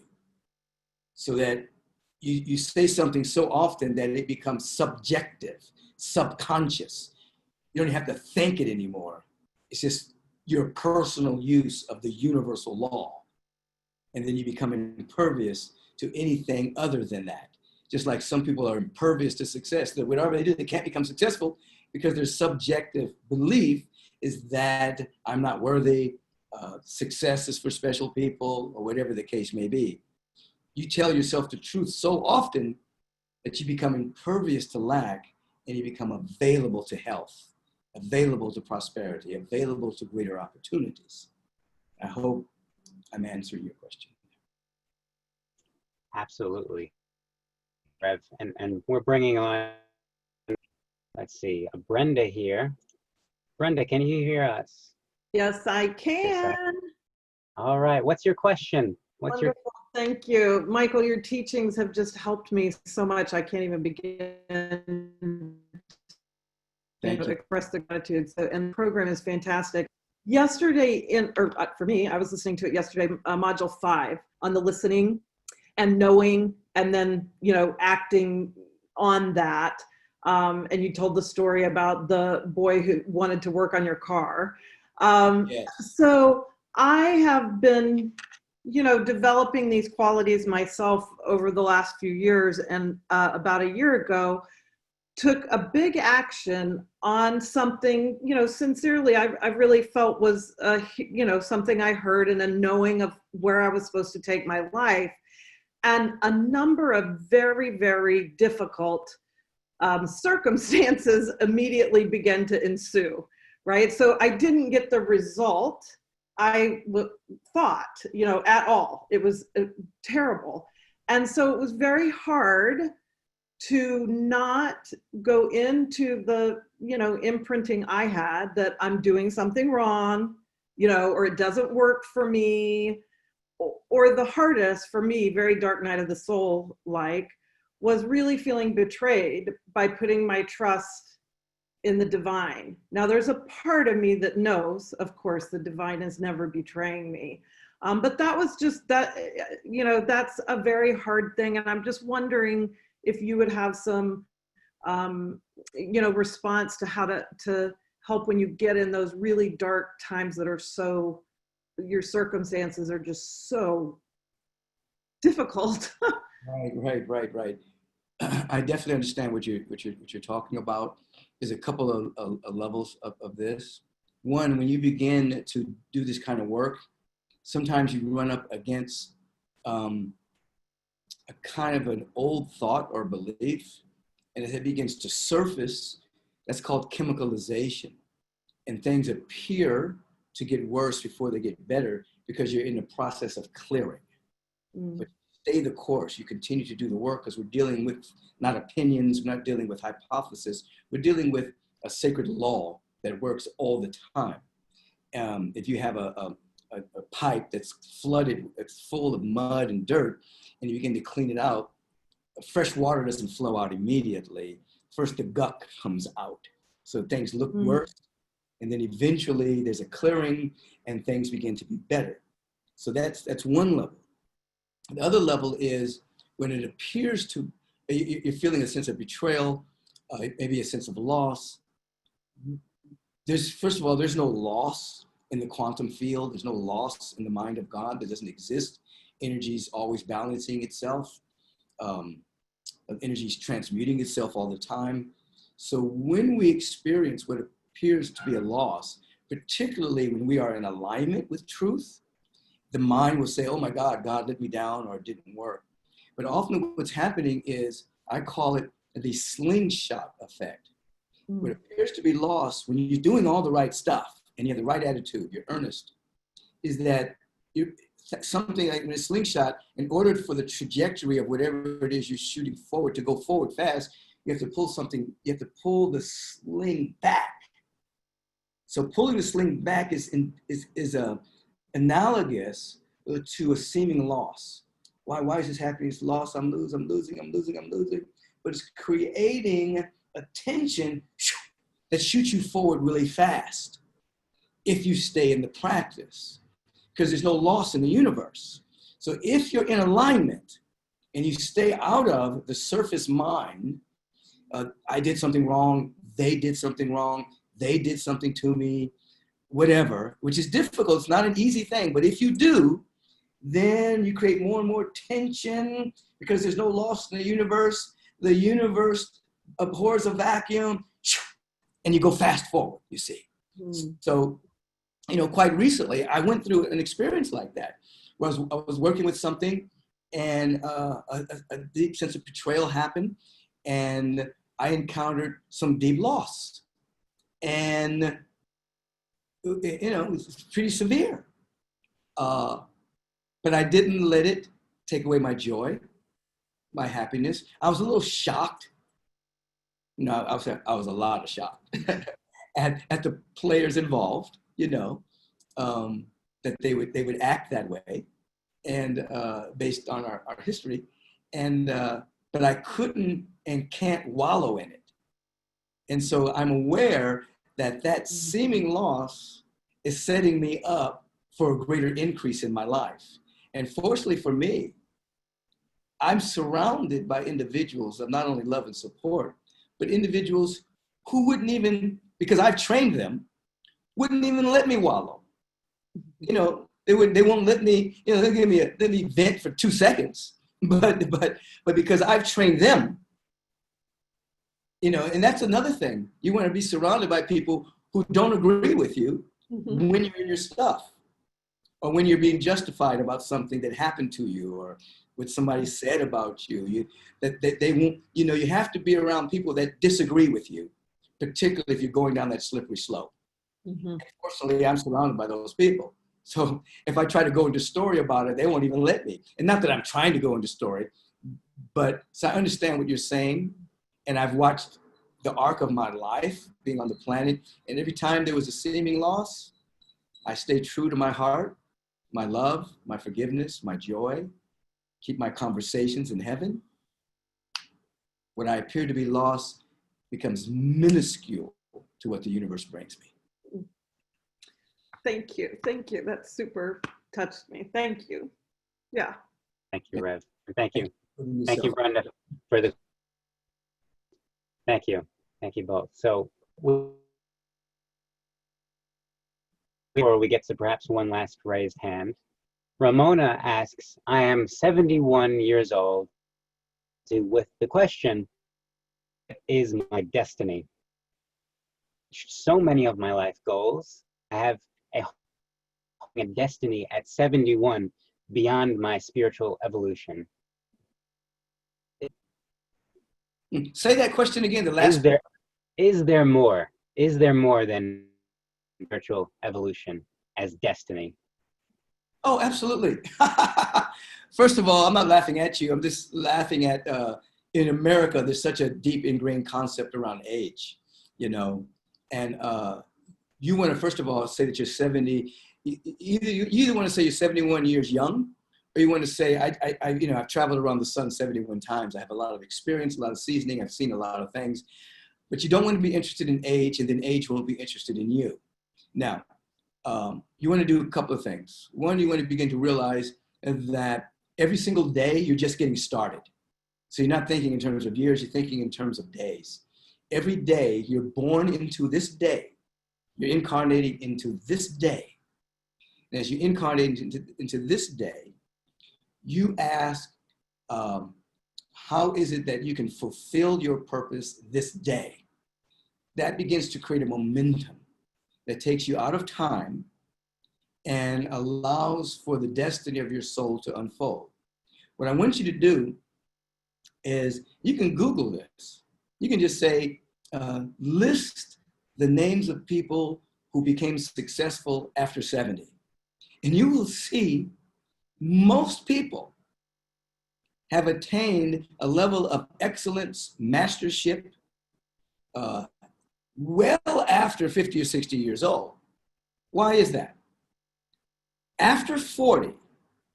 so that you say something so often that it becomes subjective, subconscious. You don't have to think it anymore. It's just your personal use of the universal law. And then you become impervious to anything other than that. Just like some people are impervious to success, that whatever they do, they can't become successful because their subjective belief is that I'm not worthy, success is for special people, or whatever the case may be. You tell yourself the truth so often that you become impervious to lack, and you become available to health, available to prosperity, available to greater opportunities. I hope I'm answering your question. Absolutely, Rev. And we're bringing on, let's see, Brenda here. Brenda, can you hear us? Yes, I can. All right, what's your question? Wonderful. Thank you. Michael, your teachings have just helped me so much. I can't even begin to express the gratitude. So, and the program is fantastic. Yesterday, for me, I was listening to it yesterday, module 5 on the listening and knowing, and then, acting on that. And you told the story about the boy who wanted to work on your car. Yes. So I have been, developing these qualities myself over the last few years, and about a year ago, took a big action on something, sincerely, I really felt was, something I heard, and a knowing of where I was supposed to take my life. And a number of very, very difficult circumstances immediately began to ensue, right? So I didn't get the result I thought, at all. It was terrible. And so it was very hard to not go into the, imprinting I had that I'm doing something wrong, or it doesn't work for me, or the hardest for me, very dark night of the soul, was really feeling betrayed by putting my trust in the divine. Now there's a part of me that knows, of course, the divine is never betraying me. But that was just that, that's a very hard thing. And I'm just wondering if you would have some, response to how to help when you get in those really dark times that are so, your circumstances are just so difficult. Right. I definitely understand what you're talking about. There's a couple of levels of this. One, when you begin to do this kind of work, sometimes you run up against a kind of an old thought or belief, and as it begins to surface, that's called chemicalization. And things appear to get worse before they get better because you're in the process of clearing. But stay the course. You continue to do the work because we're dealing with not opinions, we're not dealing with hypothesis, we're dealing with a sacred law that works all the time. If you have a pipe that's flooded, it's full of mud and dirt, and you begin to clean it out, fresh water doesn't flow out immediately. First, the gunk comes out. So things look worse, and then eventually there's a clearing and things begin to be better. So that's one level. The other level is when it appears to, you're feeling a sense of betrayal, maybe a sense of loss. First of all, there's no loss in the quantum field. There's no loss in the mind of God. That doesn't exist. Energy is always balancing itself. Energy is transmuting itself all the time. So when we experience what appears to be a loss, particularly when we are in alignment with truth, the mind will say, oh my God, God let me down, or it didn't work. But often what's happening is, I call it the slingshot effect. What appears to be lost when you're doing all the right stuff and you have the right attitude, you're earnest, is that something like in a slingshot, in order for the trajectory of whatever it is you're shooting forward to go forward fast, you have to pull something, you have to pull the sling back. So pulling the sling back is analogous to a seeming loss. Why is this happening? It's loss, I'm losing. But it's creating a tension that shoots you forward really fast if you stay in the practice, because there's no loss in the universe. So if you're in alignment and you stay out of the surface mind, I did something wrong, they did something wrong, they did something to me, whatever, which is difficult. It's not an easy thing, but if you do, then you create more and more tension because there's no loss in the universe. The universe abhors a vacuum, and you go fast forward, you see. So, quite recently, I went through an experience like that, where I was working with something, and a deep sense of betrayal happened, and I encountered some deep loss. And, it was pretty severe. But I didn't let it take away my joy, my happiness. I was a little shocked. I was a lot of shocked at the players involved, that they would act that way, and based on our history, and but I couldn't and can't wallow in it. And so I'm aware that seeming loss is setting me up for a greater increase in my life. And fortunately for me, I'm surrounded by individuals of not only love and support, but individuals who wouldn't even, because I've trained them, wouldn't even let me wallow. They won't let me, they'll let me vent for 2 seconds, but because I've trained them, and that's another thing. You want to be surrounded by people who don't agree with you when you're in your stuff, or when you're being justified about something that happened to you, or what somebody said about you. That they won't, you have to be around people that disagree with you, particularly if you're going down that slippery slope. Fortunately, I'm surrounded by those people. So if I try to go into story about it, they won't even let me. And not that I'm trying to go into story, but so I understand what you're saying. And I've watched the arc of my life being on the planet. And every time there was a seeming loss, I stayed true to my heart, my love, my forgiveness, my joy, keep my conversations in heaven. When I appear to be lost, becomes minuscule to what the universe brings me. Thank you. That super touched me. Thank you. Yeah. Thank you, Rev. Thank you. Thank you, Brenda, for the. Thank you. Thank you both. So before we get to perhaps one last raised hand, Ramona asks, I am 71 years old with the question, what is my destiny? So many of my life goals, I have a destiny at 71 beyond my spiritual evolution. Say that question again, the last. Is there more than spiritual evolution as destiny? Oh, absolutely. First of all, I'm not laughing at you. I'm just laughing at, in America, there's such a deep ingrained concept around age, and you want to, first of all, say that you're 70. You either want to say you're 71 years young, or you want to say, I've traveled around the sun 71 times. I have a lot of experience, a lot of seasoning. I've seen a lot of things. But you don't want to be interested in age, and then age won't be interested in you. Now, you want to do a couple of things. One, you want to begin to realize that every single day you're just getting started. So you're not thinking in terms of years, you're thinking in terms of days. Every day you're born into this day. You're incarnating into this day. And as you incarnate into this day, you ask, how is it that you can fulfill your purpose this day? That begins to create a momentum that takes you out of time and allows for the destiny of your soul to unfold. What I want you to do is, you can Google this. You can just say, list the names of people who became successful after 70. And you will see most people have attained a level of excellence, mastership, well after 50 or 60 years old. Why is that? After 40,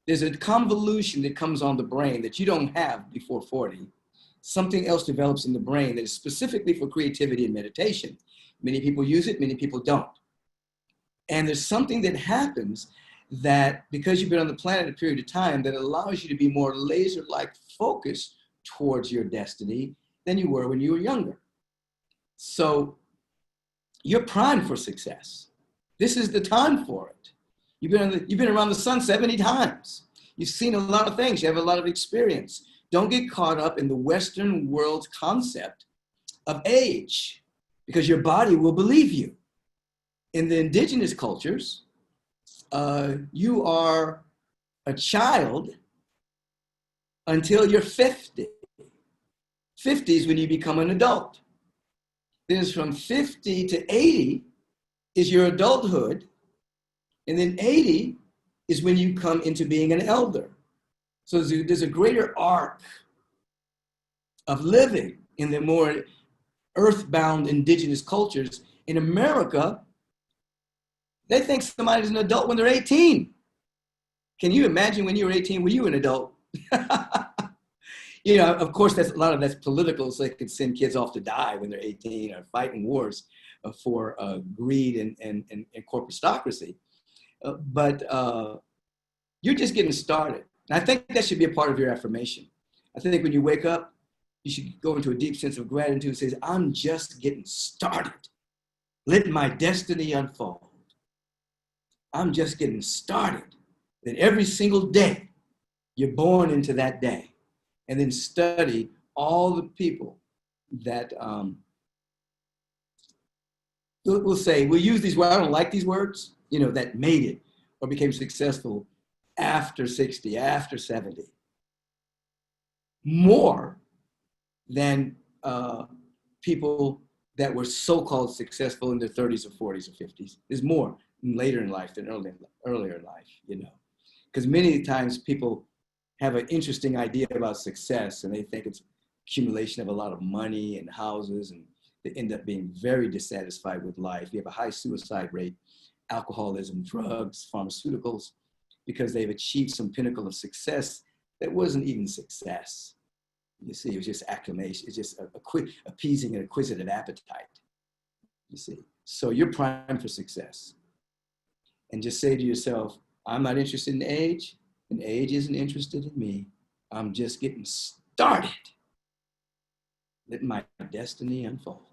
there's a convolution that comes on the brain that you don't have before 40. Something else develops in the brain that is specifically for creativity and meditation. Many people use it, many people don't. And there's something that happens that, because you've been on the planet a period of time, that allows you to be more laser-like focused towards your destiny than you were when you were younger. So you're primed for success. This is the time for it. You've been around the sun 70 times. You've seen a lot of things. You have a lot of experience. Don't get caught up in the Western world's concept of age, because your body will believe you. In the indigenous cultures, you are a child until you're 50. 50 is when you become an adult. Then from 50 to 80 is your adulthood. And then 80 is when you come into being an elder. So there's a greater arc of living in the more earthbound indigenous cultures. In America, they think somebody's an adult when they're 18. Can you imagine when you were 18, were you an adult? You know, of course, a lot of that's political, so they could send kids off to die when they're 18 or fighting wars for greed and corporatocracy. But you're just getting started. And I think that should be a part of your affirmation. I think when you wake up, you should go into a deep sense of gratitude and say, I'm just getting started. Let my destiny unfold. I'm just getting started. Then every single day, you're born into that day. And then study all the people that we'll say, we'll use these words, I don't like these words, you know, that made it or became successful after 60, after 70. More than people that were so-called successful in their 30s or 40s or 50s. There's more later in life than earlier in life, you know. Because many times people have an interesting idea about success and they think it's accumulation of a lot of money and houses, and they end up being very dissatisfied with life. You have a high suicide rate, alcoholism, drugs, pharmaceuticals, because they've achieved some pinnacle of success that wasn't even success. You see, it was just acclamation. It's just appeasing an acquisitive appetite, you see. So you're primed for success. And just say to yourself, I'm not interested in age, and age isn't interested in me. I'm just getting started. Let my destiny unfold.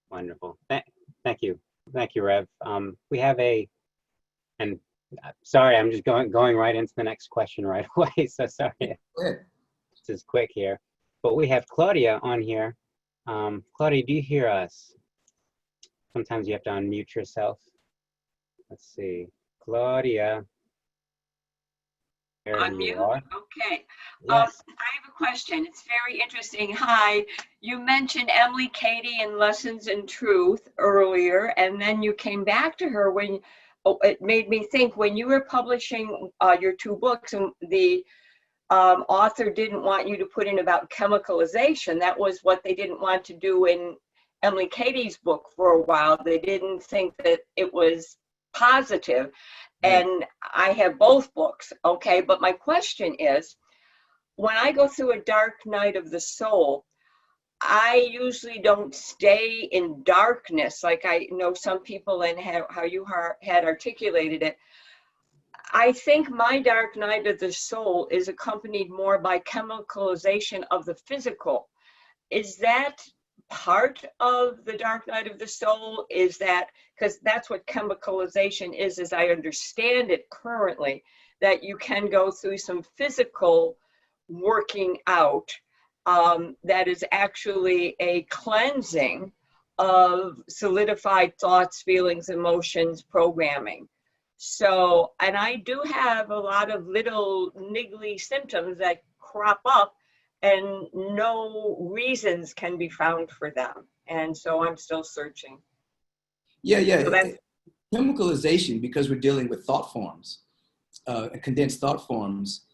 Wonderful. Thank you. Thank you, Rev. We have and sorry, I'm just going right into the next question right away. So sorry. Good. This is quick here. But we have Claudia on here. Claudia, do you hear us? Sometimes you have to unmute yourself. Let's see. Claudia. There Unmute? you are. Okay. Yes. I have a question. It's very interesting. Hi. You mentioned Emily Cady in Lessons in Truth earlier, and then you came back to her when it made me think when you were publishing your two books, and the author didn't want you to put in about chemicalization. That was what they didn't want to do in Emily Katie's book for a while. They didn't think that it was positive. And I have both books, okay? But my question is, when I go through a dark night of the soul, I usually don't stay in darkness like I know some people, and how you had articulated it. I think my dark night of the soul is accompanied more by chemicalization of the physical. Is that part of the dark night of the soul? Is that, because that's what chemicalization is, as I understand it currently, that you can go through some physical working out that is actually a cleansing of solidified thoughts, feelings, emotions, programming. So, and I do have a lot of little niggly symptoms that crop up and no reasons can be found for them. And so I'm still searching. Yeah. So Chemicalization, because we're dealing with thought forms, condensed thought forms,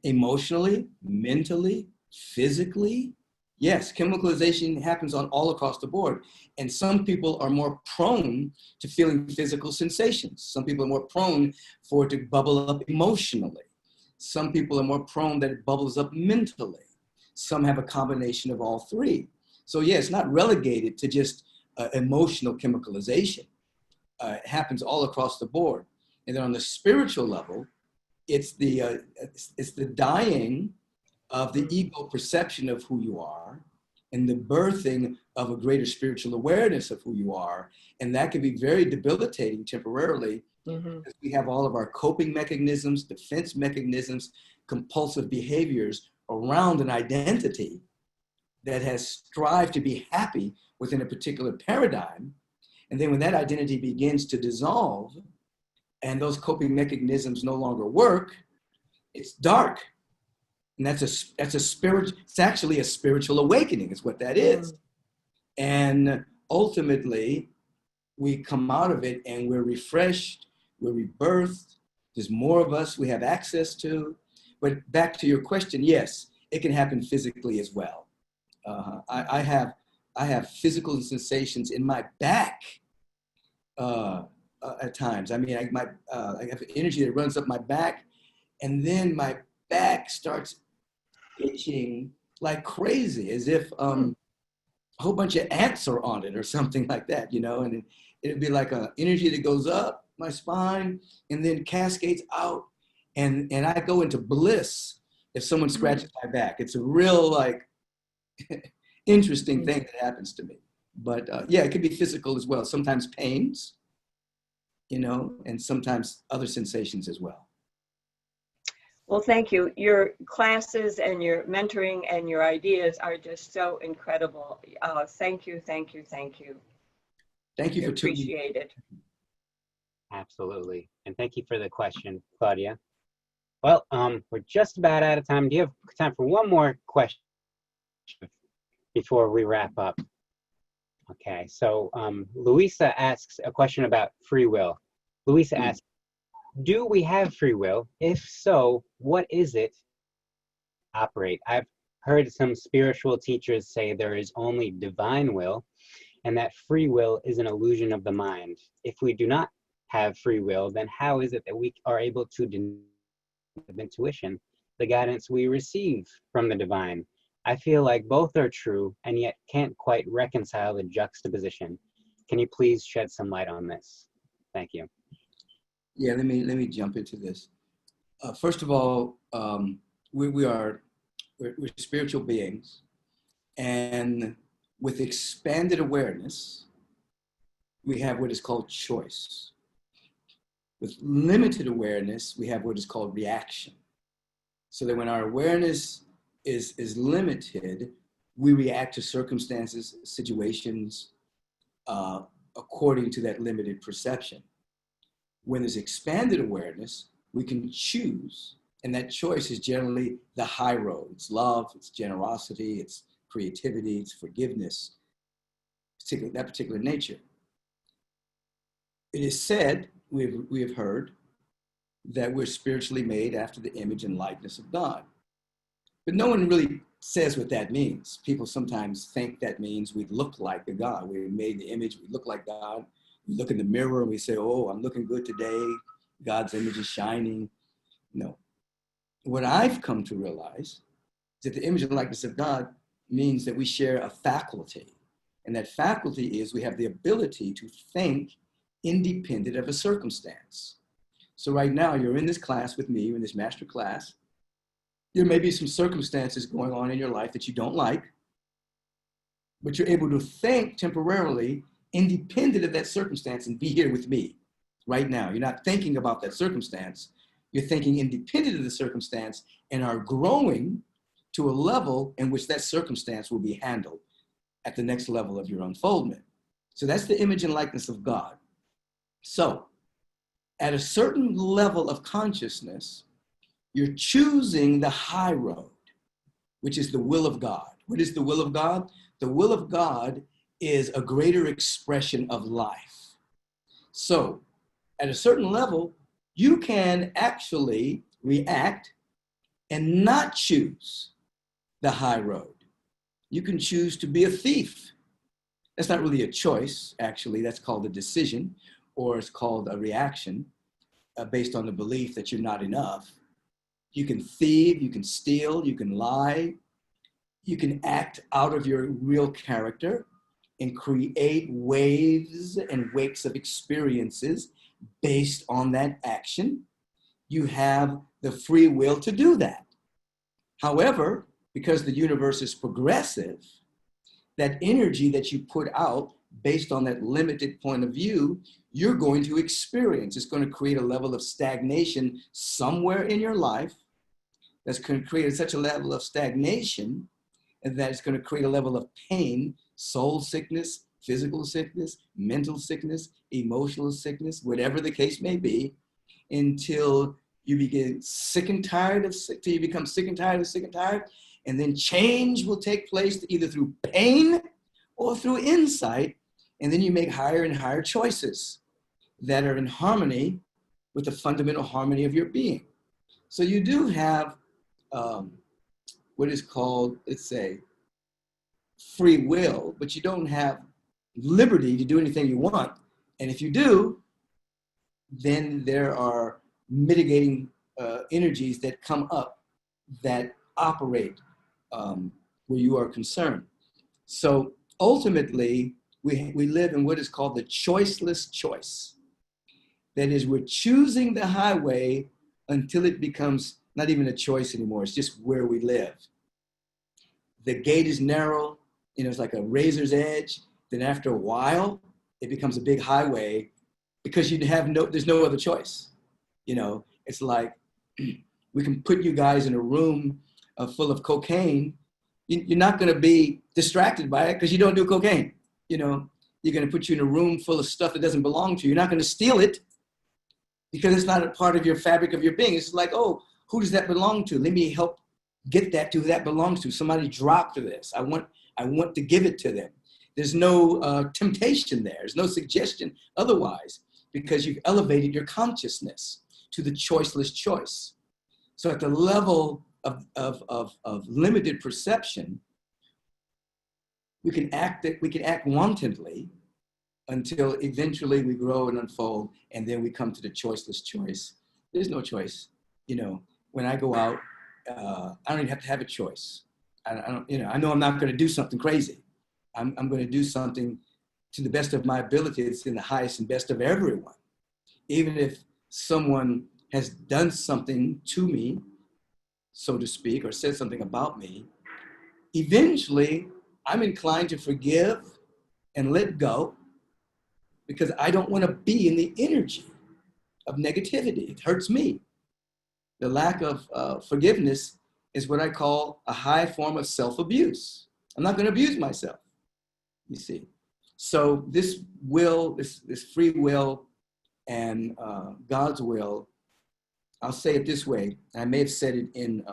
emotionally, mentally, physically. Yes, chemicalization happens on all across the board. And some people are more prone to feeling physical sensations. Some people are more prone for it to bubble up emotionally. Some people are more prone that it bubbles up mentally. Some have a combination of all three. So yeah, it's not relegated to just emotional chemicalization. It happens all across the board. And then on the spiritual level, it's the dying of the ego perception of who you are and the birthing of a greater spiritual awareness of who you are. And that can be very debilitating temporarily, because we have all of our coping mechanisms, defense mechanisms, compulsive behaviors around an identity that has strived to be happy within a particular paradigm. And then when that identity begins to dissolve and those coping mechanisms no longer work, it's dark. And that's a spirit, it's actually a spiritual awakening is what that is. And ultimately, we come out of it and we're refreshed, we're rebirthed, there's more of us we have access to. But back to your question, yes, it can happen physically as well. I have physical sensations in my back at times. I mean, I have energy that runs up my back, and then my back starts itching like crazy, as if a whole bunch of ants are on it or something like that, you know, and it'd be like an energy that goes up my spine and then cascades out, and I go into bliss if someone scratches my back. It's a real like interesting thing that happens to me. But yeah, it could be physical as well. Sometimes pains, you know, and sometimes other sensations as well. well, thank you. Your classes and your mentoring and your ideas are just so incredible. Thank you. Thank you for tuning. Appreciate it. Absolutely. And thank you for the question, Claudia. Well, we're just about out of time. Do you have time for one more question before we wrap up? Okay, so Louisa asks a question about free will. Louisa asks, do we have free will? If so, what is it? Operate. I've heard some spiritual teachers say there is only divine will, and that free will is an illusion of the mind. If we do not have free will, then how is it that we are able to deny intuition, the guidance we receive from the divine? I feel like both are true and yet can't quite reconcile the juxtaposition. Can you please shed some light on this? Thank you. Yeah, let me jump into this. First of all, we're spiritual beings, and with expanded awareness, we have what is called choice. With limited awareness, we have what is called reaction. So that when our awareness is limited, we react to circumstances, situations, according to that limited perception. When there's expanded awareness, we can choose, and that choice is generally the high road. It's love, it's generosity, it's creativity, it's forgiveness, that particular nature. It is said, we have heard, that we're spiritually made after the image and likeness of God. But no one really says what that means. People sometimes think that means we look like a God. We made the image, we look like God. We look in the mirror and we say, oh, I'm looking good today. God's image is shining. No. What I've come to realize is that the image and likeness of God means that we share a faculty. And that faculty is we have the ability to think independent of a circumstance. So right now you're in this class with me, you're in this master class. There may be some circumstances going on in your life that you don't like, but you're able to think temporarily independent of that circumstance and be here with me right now. You're not thinking about that circumstance. You're thinking independent of the circumstance and are growing to a level in which that circumstance will be handled at the next level of your unfoldment. So that's the image and likeness of God. So at a certain level of consciousness, you're choosing the high road, which is the will of God. What is the will of God? The will of God is a greater expression of life. So at a certain level, you can actually react and not choose the high road. You can choose to be a thief. That's not really a choice, actually. That's called a decision, or it's called a reaction based on the belief that you're not enough. You can thieve, you can steal, you can lie, you can act out of your real character and create waves and wakes of experiences based on that action. You have the free will to do that. However, because the universe is progressive, that energy that you put out based on that limited point of view, you're going to experience. It's going to create a level of stagnation somewhere in your life that's going to create such a level of stagnation and that it's going to create a level of pain, soul sickness, physical sickness, mental sickness, emotional sickness, whatever the case may be, until you begin sick and tired of sick, till you become sick and tired of sick and tired, and then change will take place either through pain or through insight, and then you make higher and higher choices that are in harmony with the fundamental harmony of your being. So you do have what is called, let's say, free will, but you don't have liberty to do anything you want. And if you do, then there are mitigating energies that come up that operate where you are concerned. So ultimately, we live in what is called the choiceless choice. That is, we're choosing the highway until it becomes not even a choice anymore. It's just where we live. The gate is narrow, it's like a razor's edge. Then after a while, it becomes a big highway because there's no other choice. It's like we can put you guys in a room full of cocaine. You're not going to be distracted by it because you don't do cocaine. You're going to put you in a room full of stuff that doesn't belong to you. You're not going to steal it because it's not a part of your fabric of your being. It's like, oh, who does that belong to? Let me help get that to who that belongs to. Somebody dropped this. I want to give it to them. There's no temptation there. There's no suggestion otherwise because you've elevated your consciousness to the choiceless choice. So at the level of limited perception, we can act wantonly until eventually we grow and unfold, and then we come to the choiceless choice. There's no choice. When I go out, I don't even have to have a choice. I know I'm not going to do something crazy. I'm going to do something to the best of my ability. It's in the highest and best of everyone. Even if someone has done something to me, so to speak, or said something about me, eventually I'm inclined to forgive and let go because I don't want to be in the energy of negativity. It hurts me. The lack of forgiveness is what I call a high form of self-abuse. I'm not going to abuse myself, you see. So this will, this free will and God's will, I'll say it this way. I may have said it in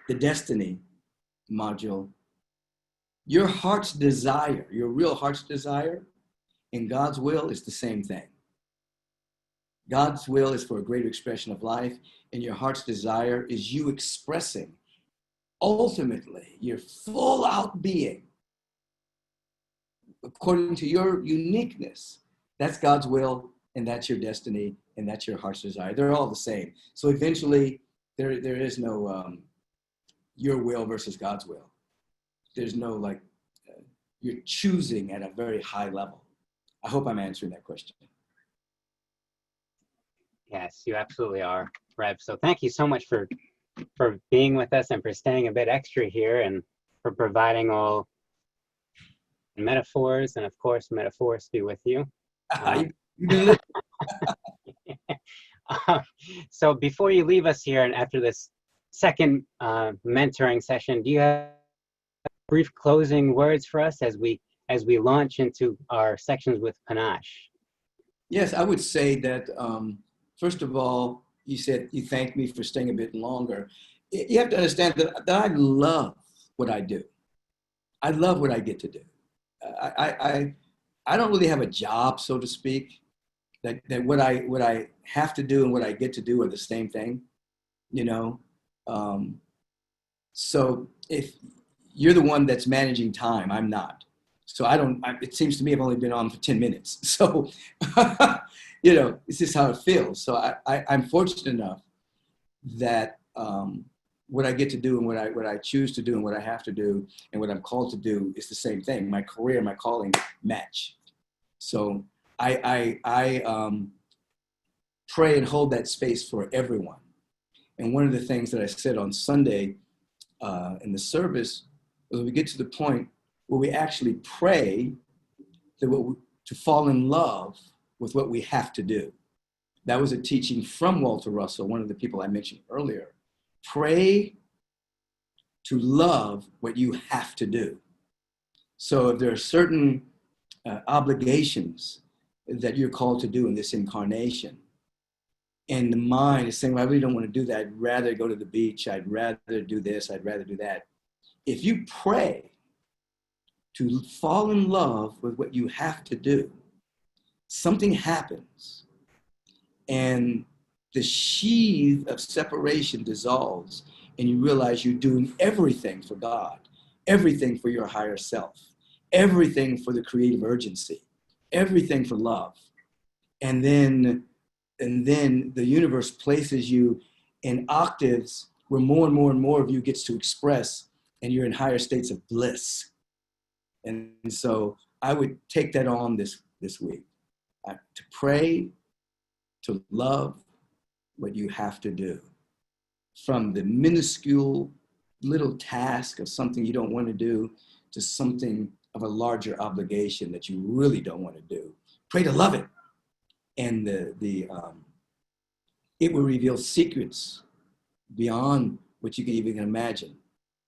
the Destiny module. Your heart's desire, your real heart's desire, and God's will is the same thing. God's will is for a greater expression of life, and your heart's desire is you expressing ultimately your full out being, according to your uniqueness, that's God's will, and that's your destiny, and that's your heart's desire. They're all the same. So eventually, there is no your will versus God's will. There's no like, you're choosing at a very high level. I hope I'm answering that question. Yes, you absolutely are, Rev. So thank you so much for being with us and for staying a bit extra here and for providing all metaphors, and of course, metaphors be with you. So before you leave us here and after this second mentoring session, do you have brief closing words for us as we launch into our sections with Panache? Yes, I would say that, first of all, you said you thanked me for staying a bit longer. You have to understand that I love what I do. I love what I get to do. I don't really have a job, so to speak. That what I have to do and what I get to do are the same thing, you know. So if you're the one that's managing time, I'm not. So it seems to me I've only been on for 10 minutes. So, you know, it's just how it feels. So I'm fortunate enough that what I get to do and what I choose to do and what I have to do and what I'm called to do is the same thing. My career, my calling match. So I pray and hold that space for everyone. And one of the things that I said on Sunday in the service was we get to the point where we actually pray to fall in love with what we have to do. That was a teaching from Walter Russell, one of the people I mentioned earlier. Pray to love what you have to do. So if there are certain obligations that you're called to do in this incarnation, and the mind is saying, well, I really don't want to do that. I'd rather go to the beach. I'd rather do this. I'd rather do that. If you pray to fall in love with what you have to do, something happens and the sheath of separation dissolves and you realize you're doing everything for God, everything for your higher self, everything for the creative urgency, everything for love. And then the universe places you in octaves where more and more and more of you gets to express, and you're in higher states of bliss. And so I would take that on this week, to pray, to love what you have to do. From the minuscule little task of something you don't want to do to something of a larger obligation that you really don't want to do. Pray to love it. And it will reveal secrets beyond what you can even imagine.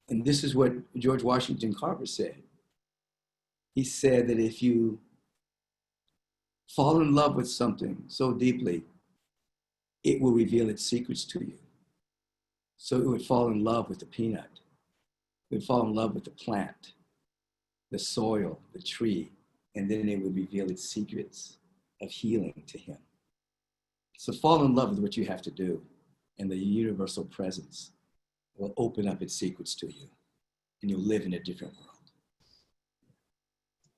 And this is what George Washington Carver said. He said that if you fall in love with something so deeply, it will reveal its secrets to you. So it would fall in love with the peanut. It would fall in love with the plant, the soil, the tree, and then it would reveal its secrets of healing to him. So fall in love with what you have to do, and the universal presence will open up its secrets to you, and you'll live in a different world.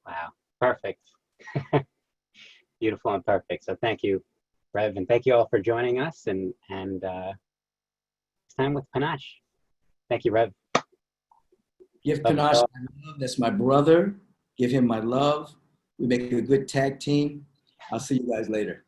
Wow, perfect. Beautiful and perfect. So thank you, Rev, and thank you all for joining us, and it's time with Panache. Thank you, Rev. Give Panache my love. That's my brother. Give him my love. We make a good tag team. I'll see you guys later.